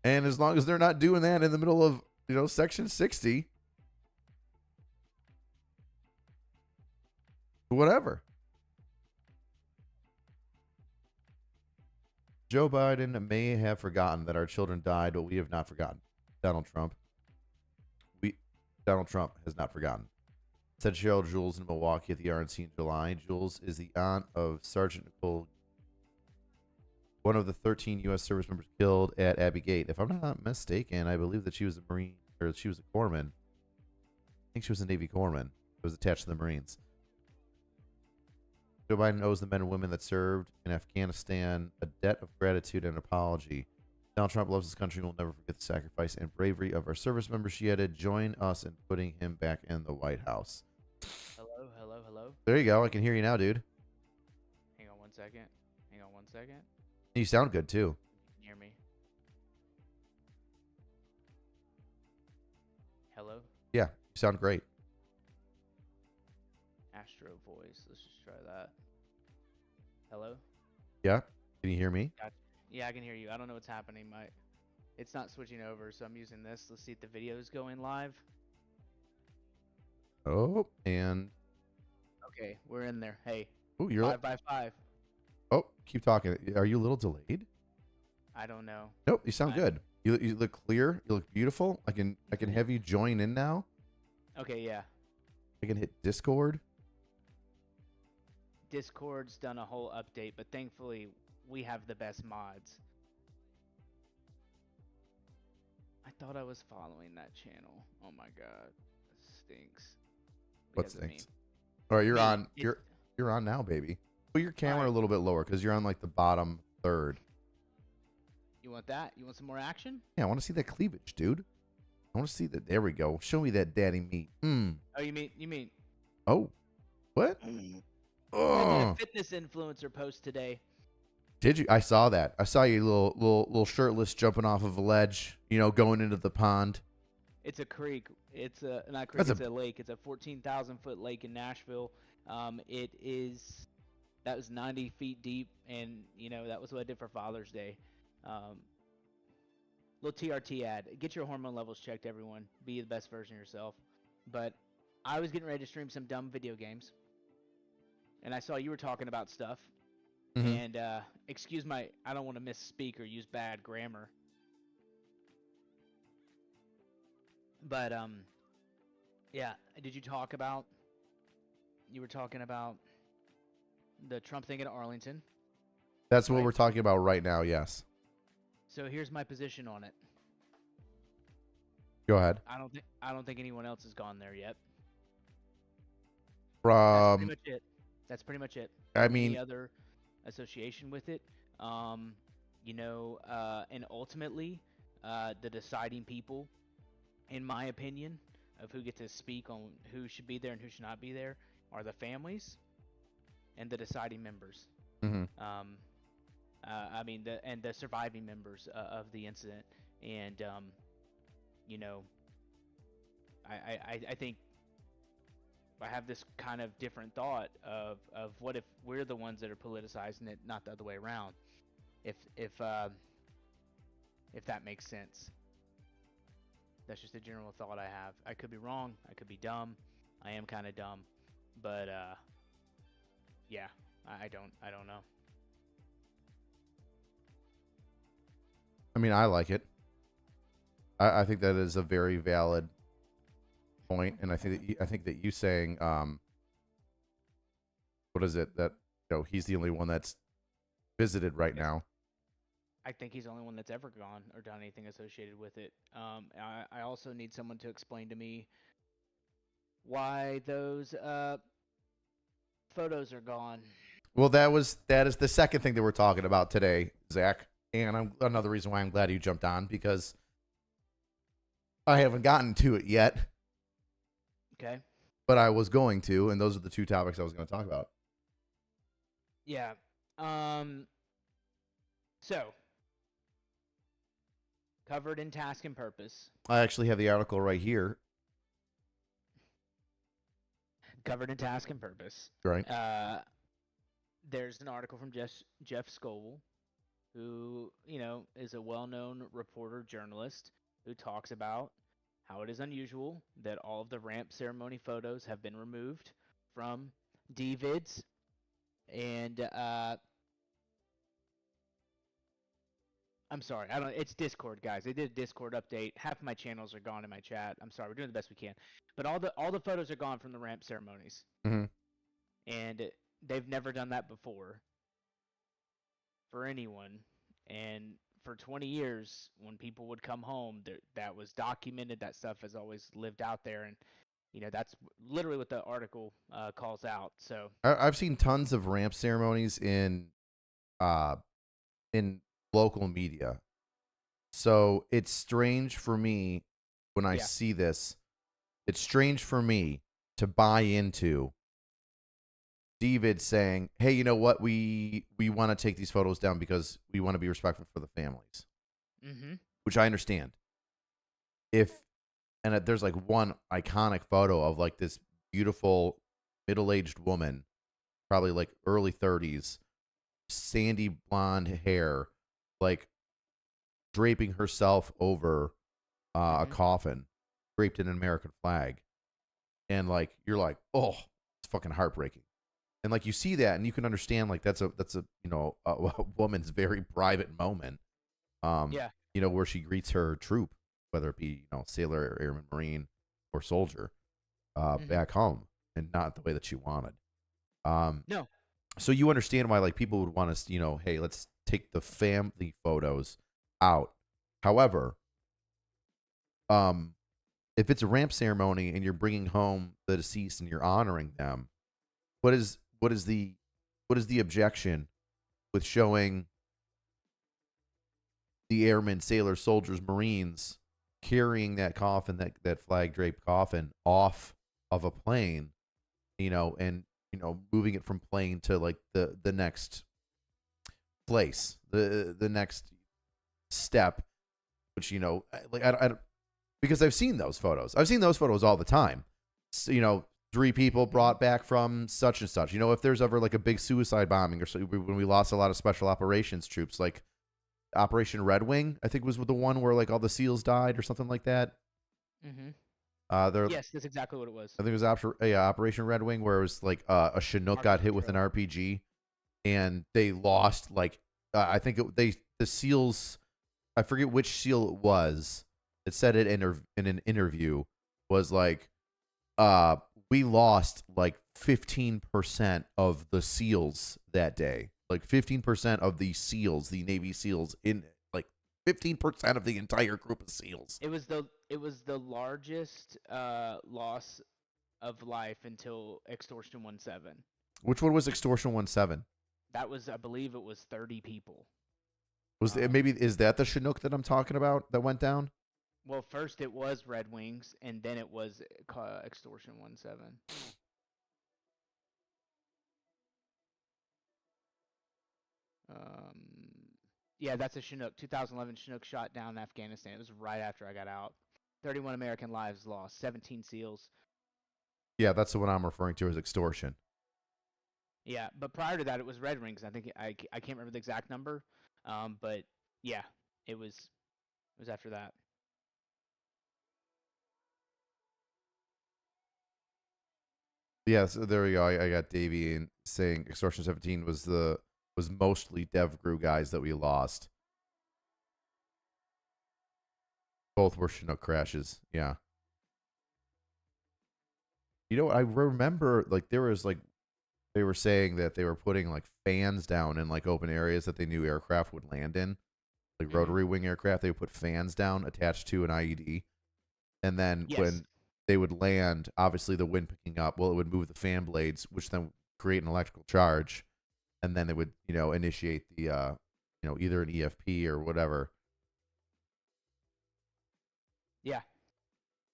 And as long as they're not doing that in the middle of, Section 60. Whatever. Joe Biden may have forgotten that our children died, but we have not forgotten. Donald Trump has not forgotten. Said Cheryl Jules in Milwaukee at the RNC in July. Jules is the aunt of Sergeant Nicole, one of the 13 U.S. service members killed at Abbey Gate. If I'm not mistaken, I believe that she was a Marine, or she was a corpsman. I think she was a Navy corpsman. It was attached to the Marines. Joe Biden owes the men and women that served in Afghanistan a debt of gratitude and apology. Donald Trump loves his country and will never forget the sacrifice and bravery of our service members. She added, join us in putting him back in the White House. Hello, hello, hello. There you go. I can hear you now, dude. Hang on 1 second. Hang on 1 second. You sound good, too. Can you hear me? Hello? Yeah, you sound great. Astro voice. Let's just try that. Hello? Yeah? Can you hear me? Gotcha. Yeah, I can hear you. I don't know what's happening. It's not switching over, so I'm using this. Let's see if the video is going live. Oh, and... Okay, we're in there. Hey, Oh, you're... 5 by 5. Oh, keep talking. Are you a little delayed? I don't know. Nope, you sound good. You look clear. You look beautiful. I can have you join in now. Okay, yeah. I can hit Discord. Discord's done a whole update, but thankfully we have the best mods. I thought I was following that channel. Oh my god, that stinks. What Because of me. stinks? All right, you're Me, on. it's- You're on now, baby. Put your camera Alright. a little bit lower because you're on like the bottom third. You want that? You want some more action? Yeah, I want to see that cleavage, dude. I want to see that. There we go. Show me that daddy meat. Oh, you mean? Oh, what? I did Oh, a fitness influencer post today. did you? I saw that. I saw you little shirtless jumping off of a ledge. You know, going into the pond. It's a creek. It's a not creek. That's It's a lake. It's a 14,000-foot lake in Nashville. That was 90 feet deep, and that was what I did for Father's Day. Little TRT ad. Get your hormone levels checked, everyone. Be the best version of yourself. But I was getting ready to stream some dumb video games, and I saw you were talking about stuff. Mhm. And excuse my, I don't want to misspeak or use bad grammar. But yeah. Did you talk about? You were talking about the Trump thing at Arlington. That's what Right. we're talking about right now. Yes. So here's my position on it. Go ahead. I don't think anyone else has gone there yet. That's pretty From much it. That's pretty much it. I Any mean, other association with it? And ultimately, the deciding people, in my opinion, of who get to speak on who should be there and who should not be there are the families and the deciding members. mhm. The surviving members of the incident, and I think I have this kind of different thought of what if we're the ones that are politicizing it, not the other way around. If that makes sense. That's just a general thought I have. I could be wrong. I could be dumb. I am kind of dumb, but yeah, I don't know. I mean, I like it. I think that is a very valid point, and I think that you saying, what is it that he's the only one that's visited right now. I think he's the only one that's ever gone or done anything associated with it. I also need someone to explain to me why those photos are gone. Well, that is the second thing that we're talking about today, Zach, and another reason why I'm glad you jumped on, because I haven't gotten to it yet, Okay. but I was going to, and those are the two topics I was going to talk about. Yeah. So, covered in task and purpose. I actually have the article right here. Covered in task and purpose. Right. There's an article from Jeff Scoville, who, is a well-known reporter journalist who talks about how it is unusual that all of the ramp ceremony photos have been removed from DVids. And I'm sorry, it's Discord, guys. They did a Discord update. Half of my channels are gone in my chat. I'm sorry, we're doing the best we can. But all the photos are gone from the ramp ceremonies. Mm-hmm. And they've never done that before for anyone. And for 20 years, when people would come home, that was documented. That stuff has always lived out there. And That's literally what the article calls out. So I've seen tons of ramp ceremonies uh in local media. So it's strange for me when I yeah, see this. It's strange for me to buy into David saying, "Hey, you know what? We want to take these photos down because we want to be respectful for the families," mm-hmm. which I understand. If there's like one iconic photo of like this beautiful middle-aged woman, probably like early 30s, sandy blonde hair, like draping herself over a Mm-hmm. coffin, draped in an American flag, and like you're like, oh, it's fucking heartbreaking. And like you see that, and you can understand like that's a a woman's very private moment, Yeah. where she greets her troop, whether it be sailor, airman, marine, or soldier, Mm-hmm. back home, and not the way that she wanted. Um, No. so you understand why like people would want to, hey, let's take the family photos out. However, um, if it's a ramp ceremony and you're bringing home the deceased and you're honoring them, what is the objection with showing the airmen, sailors, soldiers, marines carrying that coffin, that flag draped coffin off of a plane, and moving it from plane to like the next place, the next step, which like I don't, because I've seen those photos. I've seen those photos all the time. So, 3 people brought back from such and such. If there's ever like a big suicide bombing or so, when we lost a lot of special operations troops, like Operation Red Wing, I think was the one where like all the SEALs died or something like that. Mm-hmm. There, Yes, that's exactly what it was. I think it was Operation Red Wing, where it was like a Chinook got Arctic hit with an Patrol. RPG, and they lost like I think the SEALs. I forget which SEAL it was. It said it in an interview was like, we lost like 15% of the SEALs that day. Like 15% of the SEALs, the Navy SEALs, in like 15% of the entire group of SEALs. It was the largest loss of life until Extortion 17. Which one was Extortion 17? That was, I believe, it was 30 people. Was it, Um, maybe is that the Chinook that I'm talking about that went down? well, first it was Red Wings, and then it was Extortion 17. Um, yeah, that's a Chinook. 2011 Chinook shot down in Afghanistan. It was right after I got out. 31 American lives lost. 17 SEALs. Yeah, that's the one I'm referring to as Extortion. Yeah, but prior to that, it was Red Wings. I think I can't remember the exact number, but yeah, it was after that. Yeah, so there we go. I got Davey saying Extortion 17 was mostly DevGru guys that we lost. Both were Chinook crashes. Yeah. You know what? I remember like there was like they were saying that they were putting like fans down in like open areas that they knew aircraft would land in, like Hmm. rotary wing aircraft. They would put fans down attached to an IED, and then Yes. when they would land, obviously the wind picking up, well, it would move the fan blades, which then create an electrical charge, and then they would initiate the either an EFP or whatever. Yeah.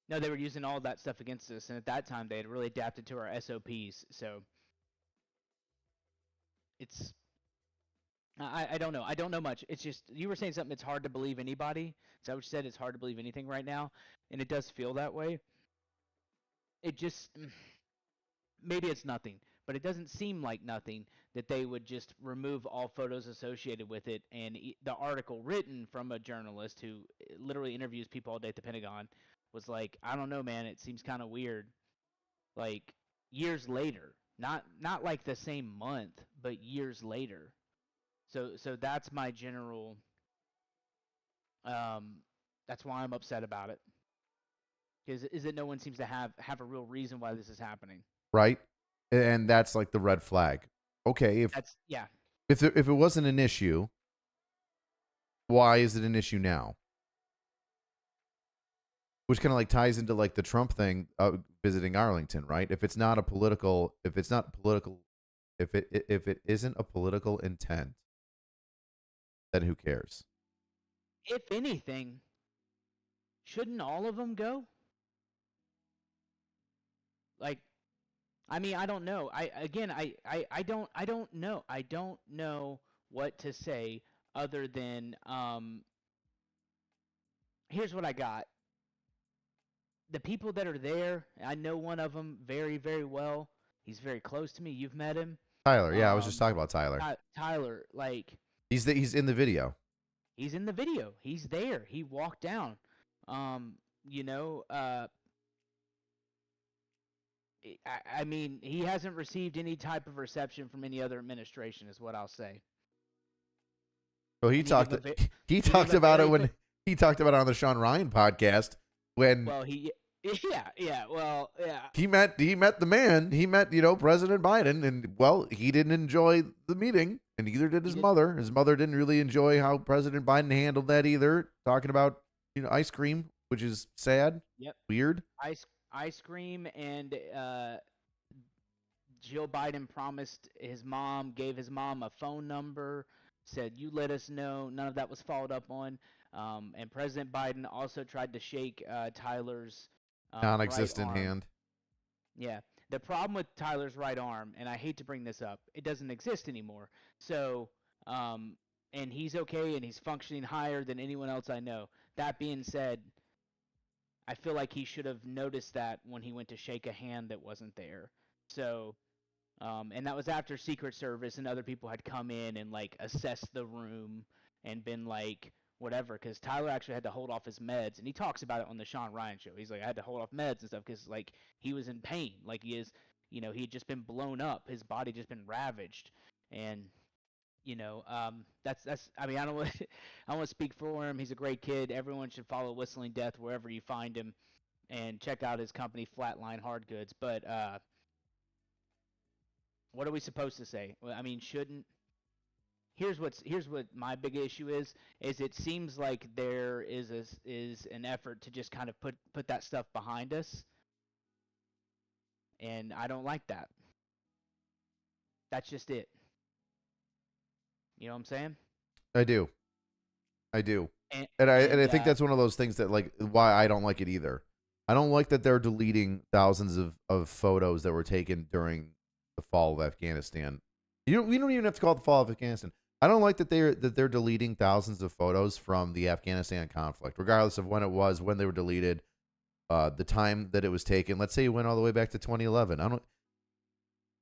No, they were using all that stuff against us, and at that time they had really adapted to our SOPs. So it's I don't know. I don't know much. It's just you were saying something. It's hard to believe anybody. Is that what you said? It's hard to believe anything right now, and it does feel that way. It just maybe it's nothing, but it doesn't seem like nothing that they would just remove all photos associated with it. And the article written from a journalist who literally interviews people all day at the Pentagon was like, I don't know, man. It seems kind of weird. Like years later, not like the same month, but years later. So that's my general. Um, that's why I'm upset about it. Is that no one seems to have a real reason why this is happening. Right? And that's like the red flag. Okay, That's yeah. if it wasn't an issue, why is it an issue now? which kind of like ties into like the Trump thing, visiting Arlington, right? If it's not political, if it isn't a political intent, then who cares? If anything, shouldn't all of them go? Like, I mean, I don't know. I don't know. I don't know what to say other than here's what I got. The people that are there, I know one of them very, very well. He's very close to me. You've met him. Tyler, yeah, I was just talking about Tyler. Tyler, like He's in the video. he's in the video. He's there. He walked down. You know, I mean, he hasn't received any type of reception from any other administration, is what I'll say. So he talked about it when he talked about it on the Sean Ryan podcast when he met the man. He met, President Biden, and well, he didn't enjoy the meeting, and neither did his mother. His mother didn't really enjoy how President Biden handled that either, talking about, ice cream, which is sad. Yep. Weird. Ice cream, and Jill Biden gave his mom a phone number, said, you let us know. None of that was followed up on. And President Biden also tried to shake Tyler's non-existent right arm. hand. Yeah. The problem with Tyler's right arm, and I hate to bring this up, it doesn't exist anymore. So, and he's okay, and he's functioning higher than anyone else I know. That being said, I feel like he should have noticed that when he went to shake a hand that wasn't there. So, and that was after Secret Service and other people had come in and like assessed the room and been like whatever, because Tyler actually had to hold off his meds, and he talks about it on the Sean Ryan show. He's like, I had to hold off meds and stuff because like he was in pain, like he is, he had just been blown up, his body just been ravaged, and that's. I mean, I don't want to speak for him. He's a great kid. Everyone should follow Whistling Death wherever you find him, and check out his company Flatline Hard Goods. But what are we supposed to say? Well, I mean, shouldn't. Here's what my big issue is it seems like there is an effort to just kind of put that stuff behind us, and I don't like that. That's just it. You know what I'm saying? I do. And I think that's one of those things that, like, why I don't like it either. I don't like that they're deleting thousands of photos that were taken during the fall of Afghanistan. We don't even have to call it the fall of Afghanistan. I don't like that they're deleting thousands of photos from the Afghanistan conflict, regardless of when it was, when they were deleted, the time that it was taken. Let's say it went all the way back to 2011.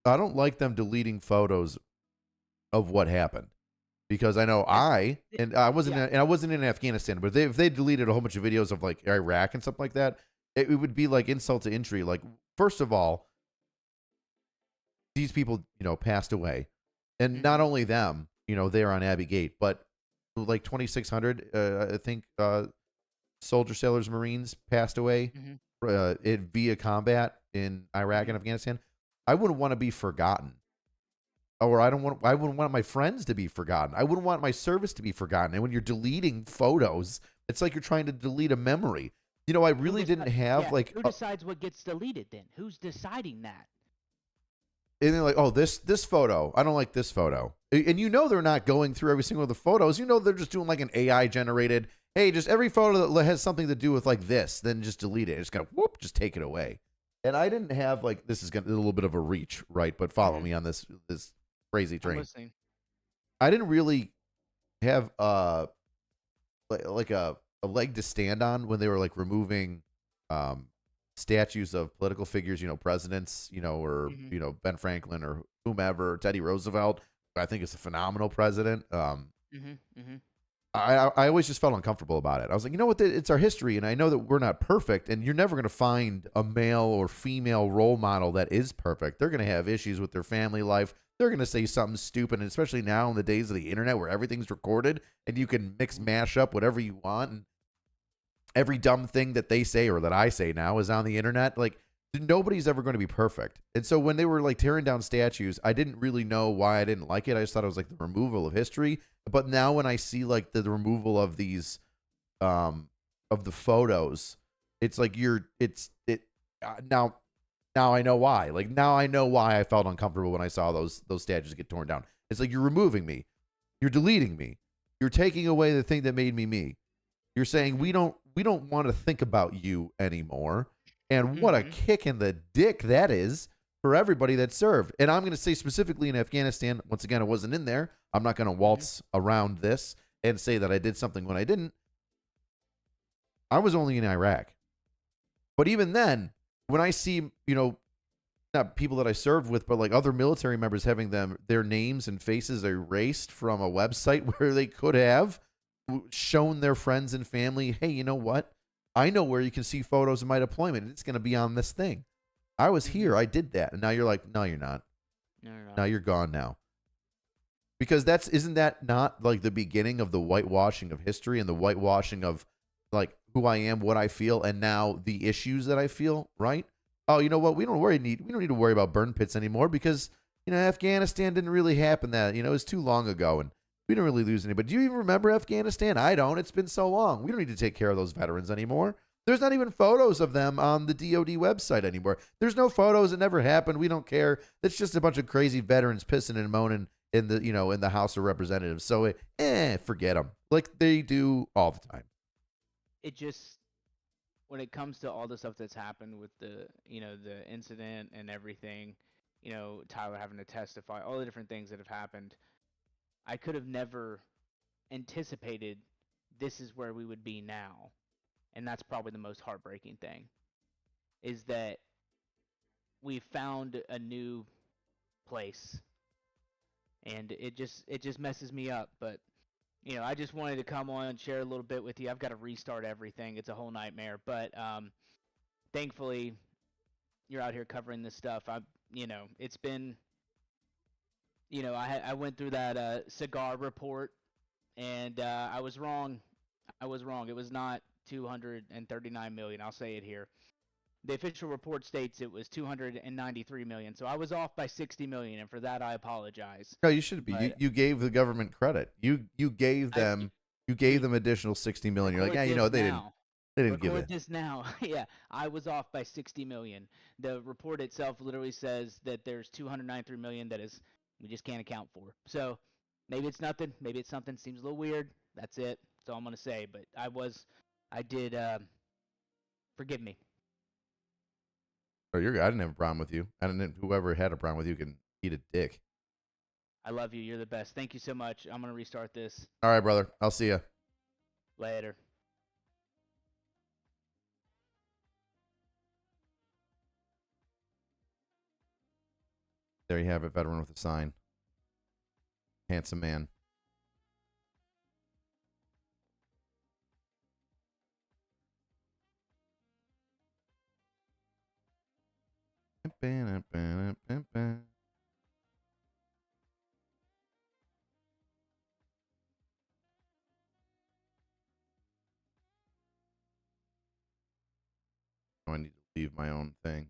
I don't like them deleting photos of what happened. Because I know I wasn't in Afghanistan, but if they deleted a whole bunch of videos of like Iraq and stuff like that, it would be like insult to injury. Like, first of all, these people, passed away, and not only them, they're on Abbey Gate, but like 2,600, I think, soldiers, sailors, Marines passed away via combat in Iraq and Afghanistan. I wouldn't want to be forgotten. Or I wouldn't want my friends to be forgotten. I wouldn't want my service to be forgotten. And when you're deleting photos, it's like you're trying to delete a memory. I really didn't have who decides what gets deleted then? Who's deciding that? And they're like, oh, this photo, I don't like this photo. And they're not going through every single of the photos. They're just doing like an AI generated, hey, just every photo that has something to do with like this, then just delete it. It's gonna just take it away. And I didn't have like, this is a little bit of a reach, right? But follow me on this crazy train. I didn't really have like a leg to stand on when they were like removing statues of political figures, presidents, or Ben Franklin or whomever, Teddy Roosevelt, who I think is a phenomenal president. I always just felt uncomfortable about it. I was like, what? It's our history, and I know that we're not perfect, and you're never going to find a male or female role model that is perfect. They're going to have issues with their family life. They're going to say something stupid, and especially now in the days of the internet where everything's recorded and you can mash up whatever you want, and every dumb thing that they say or that I say now is on the internet. Like, nobody's ever going to be perfect. And so when they were like tearing down statues, I didn't really know why I didn't like it. I just thought it was like the removal of history. But now when I see like the removal of these of the photos It's like now I know why. Like now I know why I felt uncomfortable when I saw those statues get torn down. It's like you're removing me. You're deleting me. You're taking away the thing that made me me. You're saying we don't want to think about you anymore. And what a kick in the dick that is for everybody that served. And I'm going to say specifically in Afghanistan, once again, I wasn't in there. I'm not going to waltz around this and say that I did something when I didn't. I was only in Iraq. But even then, when I see, not people that I served with, but like other military members having their names and faces erased from a website where they could have shown their friends and family, hey, you know what? I know where you can see photos of my deployment. It's going to be on this thing. I was here. I did that. And now you're like, no, you're not. No, you're not. Now you're gone now. Because isn't that not like the beginning of the whitewashing of history and the whitewashing of like who I am, what I feel, and now the issues that I feel, right? Oh, you know what? We don't need to worry about burn pits anymore because, Afghanistan didn't really happen that, it was too long ago and we didn't really lose anybody. Do you even remember Afghanistan? I don't. It's been so long. We don't need to take care of those veterans anymore. There's not even photos of them on the DOD website anymore. There's no photos. It never happened. We don't care. It's just a bunch of crazy veterans pissing and moaning in the House of Representatives. So, forget them. Like they do all the time. It just, when it comes to all the stuff that's happened with the incident and everything, Tyler having to testify, all the different things that have happened, I could have never anticipated this is where we would be now. And that's probably the most heartbreaking thing, is that we found a new place, and it just messes me up. But I just wanted to come on and share a little bit with you. I've got to restart everything. It's a whole nightmare. But thankfully, you're out here covering this stuff. It's been, I went through that cigar report, and I was wrong. It was not 239 million. I'll say it here. The official report states it was 293 million. So I was off by 60 million, and for that I apologize. No, you should be. But You gave the government credit. You gave them additional 60 million. You're like, they didn't give it. This now. Yeah, I was off by 60 million. The report itself literally says that there's 293 million that is we just can't account for. So maybe it's nothing. Maybe it's something. Seems a little weird. That's it. That's all I'm gonna say. But I did. Forgive me. Oh, you're good. I didn't have a problem with you. Whoever had a problem with you can eat a dick. I love you. You're the best. Thank you so much. I'm gonna restart this. All right, brother. I'll see you later. There you have it, veteran with a sign. Handsome man. I need to leave my own thing.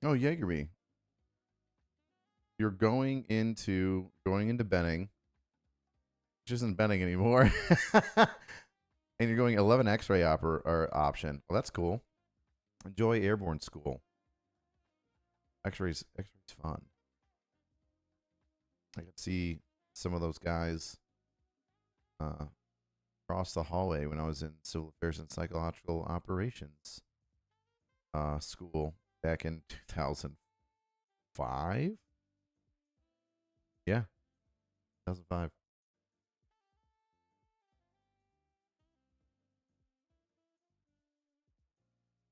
Oh, Jaegerby. You're going into Benning, which isn't Benning anymore. And you're going 11 X-ray option. Well, that's cool. Enjoy airborne school. X-rays fun. I could see some of those guys across the hallway when I was in civil affairs and psychological operations school back in 2005. Yeah, 2005.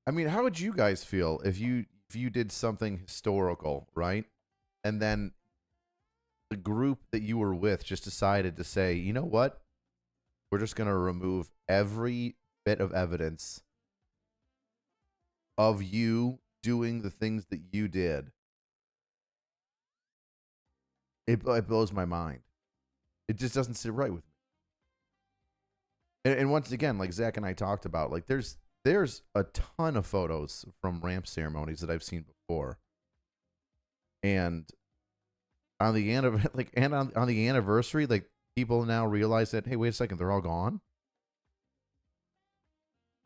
I mean, how would you guys feel if you did something historical, right? And then the group that you were with just decided to say, you know what? We're just going to remove every bit of evidence of you doing the things that you did, it blows my mind. It just doesn't sit right with me. And once again, like Zach and I talked about, like there's a ton of photos from ramp ceremonies that I've seen before, and on the end of like and on the anniversary, like people now realize that, hey, wait a second, they're all gone.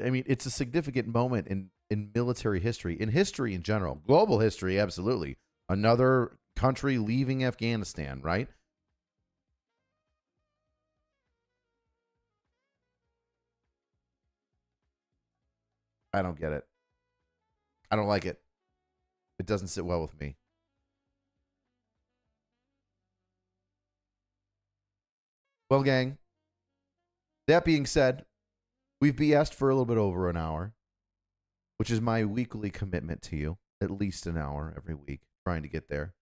I mean, it's a significant moment in military history, in history in general, global history, absolutely. Another country leaving Afghanistan, right? I don't get it. I don't like it. It doesn't sit well with me. Well, gang, that being said, we've BS'd for a little bit over an hour, which is my weekly commitment to you. At least an hour every week, trying to get there.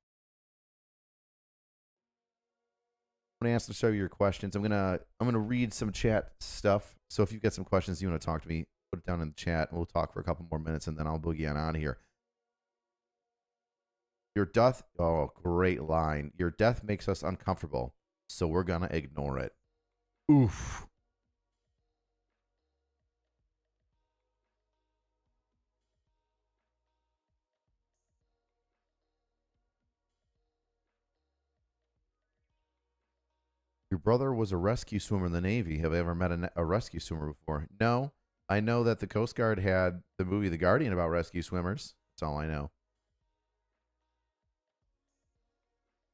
I'm gonna answer some of your questions. I'm gonna read some chat stuff. So if you've got some questions you want to talk to me, put it down in the chat, and we'll talk for a couple more minutes, and then I'll boogie on out of here. Your death, oh, great line. Your death makes us uncomfortable, so we're gonna ignore it. Oof. Your brother was a rescue swimmer in the Navy. Have I ever met a rescue swimmer before? No. I know that the Coast Guard had the movie The Guardian about rescue swimmers. That's all I know.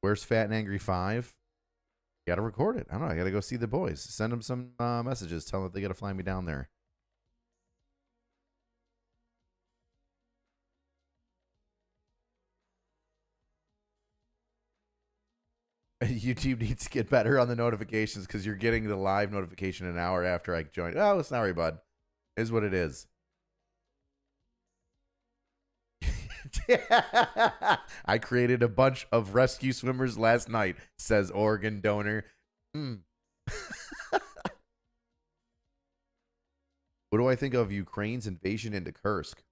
Where's Fat and Angry 5? You gotta record it. I don't know. I gotta go see the boys. Send them some messages. Tell them that they gotta fly me down there. YouTube needs to get better on the notifications because you're getting the live notification an hour after I joined. Oh, sorry, bud. Is what it is. I created a bunch of rescue swimmers last night, says organ donor. What do I think of Ukraine's invasion into Kursk?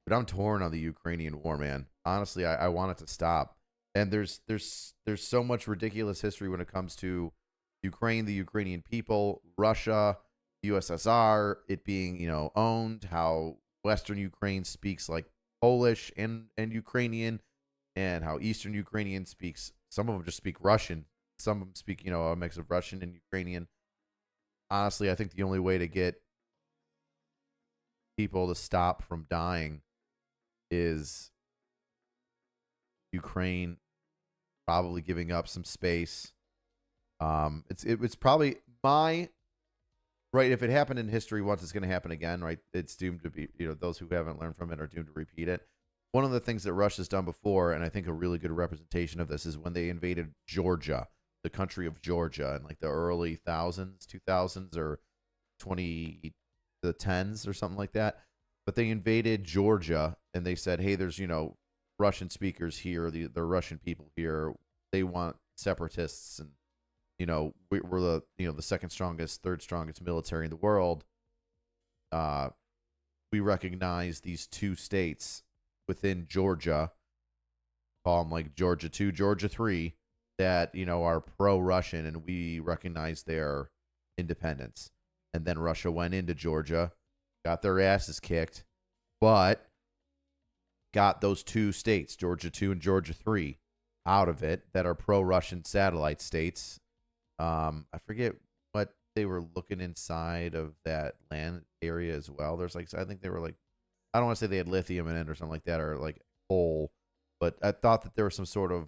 But I'm torn on the Ukrainian war, man. Honestly, I want it to stop. And there's so much ridiculous history when it comes to Ukraine, the Ukrainian people, Russia, USSR, it being, owned, how Western Ukraine speaks like Polish and Ukrainian, and how Eastern Ukrainian speaks, some of them just speak Russian. Some of them speak, a mix of Russian and Ukrainian. Honestly, I think the only way to get people to stop from dying is Ukraine probably giving up some space. It's probably right. If it happened in history once, it's going to happen again, right? It's doomed to be, those who haven't learned from it are doomed to repeat it. One of the things that Russia's done before, and I think a really good representation of this, is when they invaded Georgia, the country of Georgia, in like the early 2000s or the 10s or something like that. But they invaded Georgia and they said, hey, there's, Russian speakers here, the Russian people here, they want separatists, and we're the second strongest, third strongest military in the world. We recognize these two states within Georgia, call them like Georgia 2, Georgia 3, that are pro-Russian, and we recognize their independence. And then Russia went into Georgia, got their asses kicked, but got those two states, Georgia 2 and Georgia 3, out of it, that are pro-Russian satellite states. I forget what they were looking inside of that land area as well. There's I think they were I don't want to say they had lithium in it or something like that, or like coal, but I thought that there was some sort of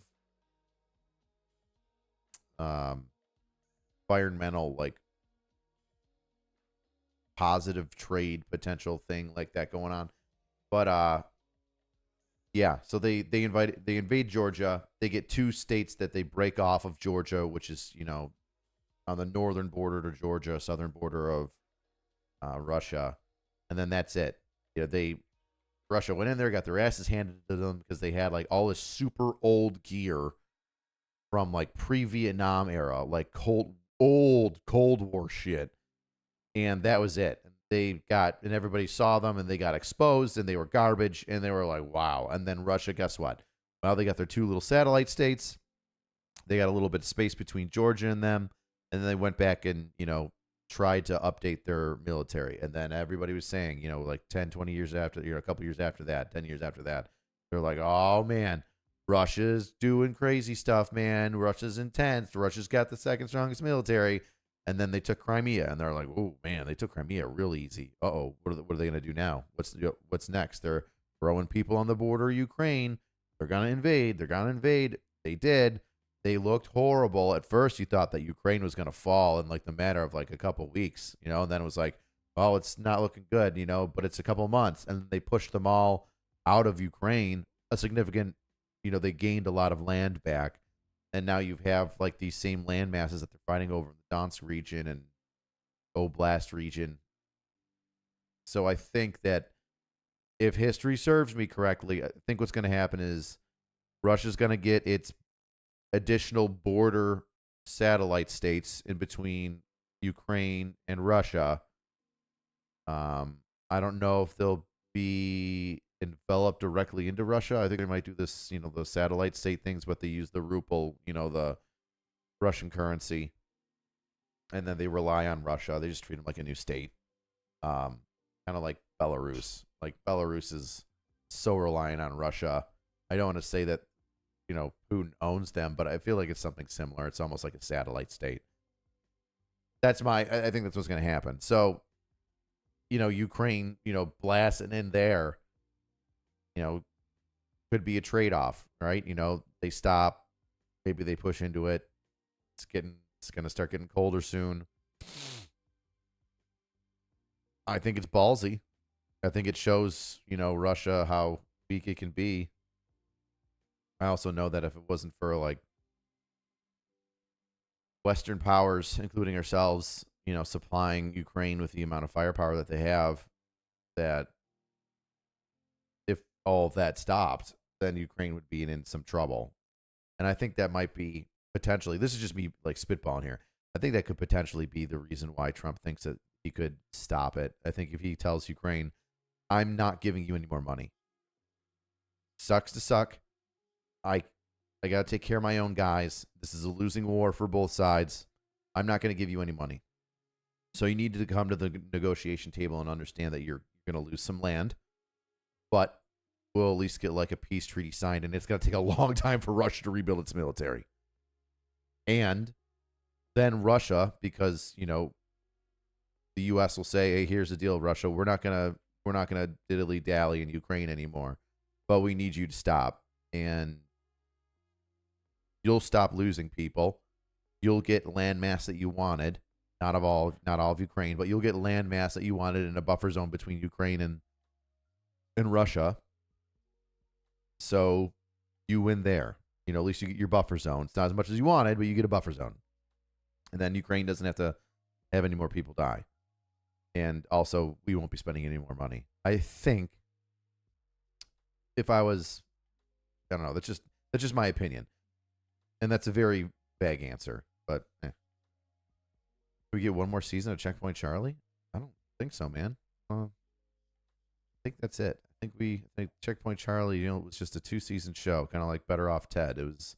environmental, positive trade potential thing like that going on. But yeah, so they invade Georgia. They get two states that they break off of Georgia, which is, on the northern border to Georgia, southern border of Russia. And then that's it. Russia went in there, got their asses handed to them because they had all this super old gear from pre-Vietnam era, old Cold War shit. And that was it. they got, and everybody saw them, and they got exposed, and they were garbage, and they were like, wow. And then Russia, guess what? Well, they got their 2 little satellite states. They got a little bit of space between Georgia and them, and then they went back and, tried to update their military. And then everybody was saying, like 10, 20 years after, a couple years after that, 10 years after that, they're like, oh, man, Russia's doing crazy stuff, man. Russia's intense. Russia's got the second strongest military. And then they took Crimea, and they're like, oh, man, they took Crimea real easy. Uh-oh, what are they going to do now? What's next? They're throwing people on the border of Ukraine. They're going to invade. They're going to invade. They did. They looked horrible. At first, you thought that Ukraine was going to fall in like the matter of like a couple weeks, and then it was like, oh, it's not looking good, but it's a couple months. And they pushed them all out of Ukraine, a significant, they gained a lot of land back. And now you have like these same land masses that they're fighting over in the Donetsk region and Oblast region. So I think that if history serves me correctly, I think what's going to happen is Russia's going to get its additional border satellite states in between Ukraine and Russia. I don't know if they'll be enveloped directly into Russia. I think they might do this, those satellite state things, but they use the ruble, the Russian currency, and then they rely on Russia. They just treat them like a new state, kind of like Belarus. Like Belarus is so reliant on Russia. I don't want to say that, Putin owns them, but I feel like it's something similar. It's almost like a satellite state. I think that's what's going to happen. So, Ukraine, blasting in there, could be a trade-off, right? They stop, maybe they push into it. It's going to start getting colder soon. I think it's ballsy. I think it shows, Russia how weak it can be. I also know that if it wasn't for like Western powers, including ourselves, supplying Ukraine with the amount of firepower that they have, that if all of that stopped, then Ukraine would be in some trouble. And I think that might be potentially, this is just me like spitballing here, I think that could potentially be the reason why Trump thinks that he could stop it. I think if he tells Ukraine, I'm not giving you any more money. Sucks to suck. I got to take care of my own guys. This is a losing war for both sides. I'm not going to give you any money. So you need to come to the negotiation table and understand that you're going to lose some land, but we'll at least get like a peace treaty signed, and it's going to take a long time for Russia to rebuild its military. And then Russia, because, the U.S. will say, hey, here's the deal, Russia. We're not going to diddly-dally in Ukraine anymore, but we need you to stop. And you'll stop losing people. You'll get landmass that you wanted. Not all of Ukraine, but you'll get landmass that you wanted in a buffer zone between Ukraine and Russia. So you win there. At least you get your buffer zone. It's not as much as you wanted, but you get a buffer zone. And then Ukraine doesn't have to have any more people die. And also, we won't be spending any more money. I think if I was, I don't know, that's just my opinion. And that's a very vague answer, but Can we get one more season of Checkpoint Charlie? I don't think so, man. I think that's it. I think Checkpoint Charlie, it was just a 2-season show, kind of like Better Off Ted. It was,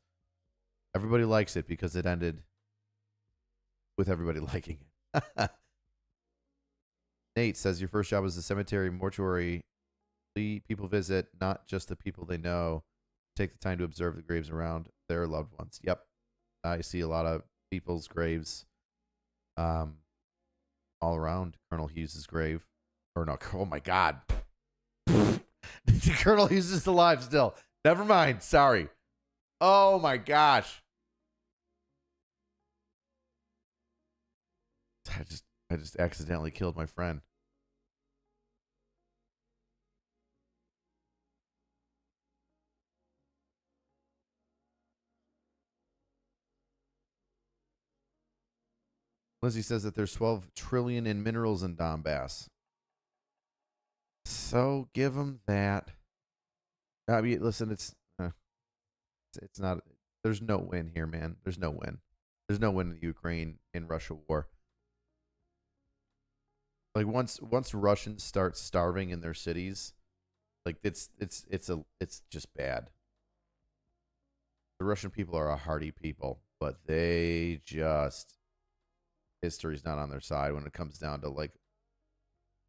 everybody likes it because it ended with everybody liking it. Nate says your first job was the cemetery mortuary. People visit, not just the people they know. Take the time to observe the graves around their loved ones. Yep. I see a lot of people's graves all around Colonel Hughes' grave. Or no, oh my God. Colonel Hughes is alive still. Never mind. Sorry. Oh my gosh. I just accidentally killed my friend. Lizzie says that there's 12 trillion in minerals in Donbass. So give them that. I mean, listen, it's not. There's no win here, man. There's no win. There's no win in the Ukraine and Russia war. Like once Russians start starving in their cities, like it's just bad. The Russian people are a hardy people, but they just history's not on their side when it comes down to like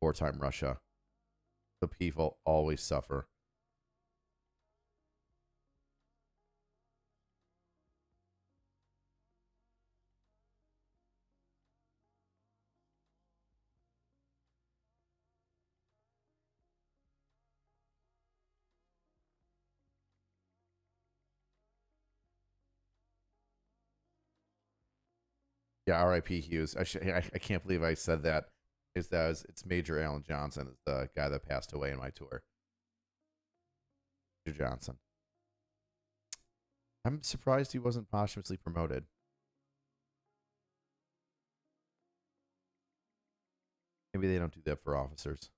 wartime Russia. The people always suffer. Yeah, R.I.P. Hughes. I can't believe I said that. It's Major Alan Johnson, is the guy that passed away in my tour. Major Johnson. I'm surprised he wasn't posthumously promoted. Maybe they don't do that for officers.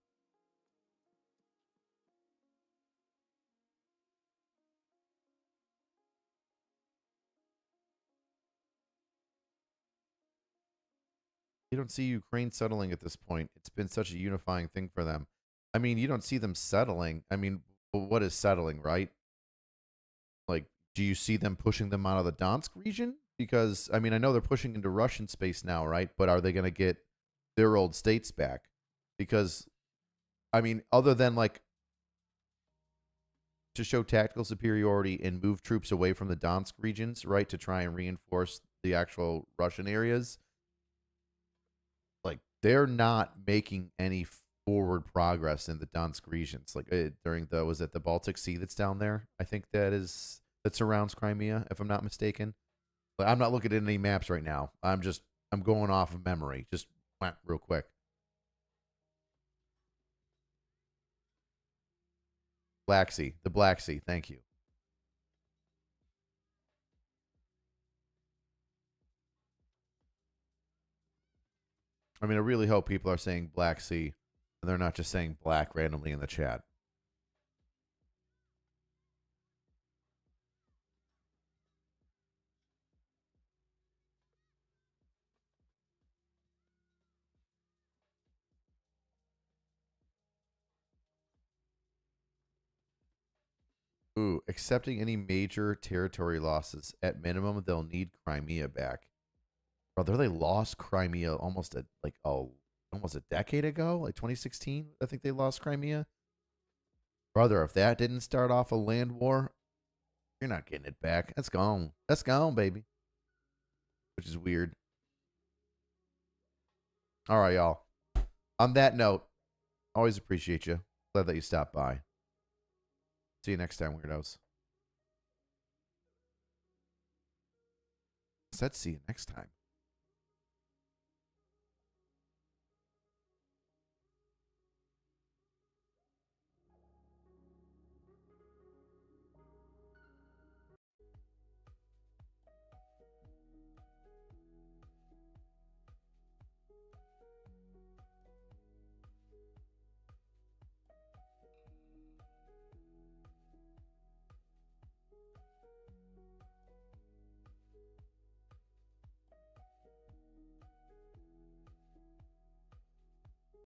You don't see Ukraine settling at this point. It's been such a unifying thing for them. I mean, you don't see them settling. I mean, what is settling, right? Like, do you see them pushing them out of the Donetsk region? Because, I mean, I know they're pushing into Russian space now, right? But are they going to get their old states back? Because, I mean, other than like to show tactical superiority and move troops away from the Donetsk regions, right, to try and reinforce the actual Russian areas, like they're not making any forward progress in the Donetsk regions. Like during was it the Baltic Sea that's down there? I think that surrounds Crimea, if I'm not mistaken. But I'm not looking at any maps right now. I'm going off of memory. Just real quick. The Black Sea. Thank you. I mean, I really hope people are saying Black Sea and they're not just saying black randomly in the chat. Ooh, accepting any major territory losses. At minimum, they'll need Crimea back. Brother, they lost Crimea almost a decade ago, like 2016. I think they lost Crimea. Brother, if that didn't start off a land war, you're not getting it back. That's gone. That's gone, baby. Which is weird. All right, y'all. On that note, always appreciate you. Glad that you stopped by. See you next time, weirdos. Said see you next time.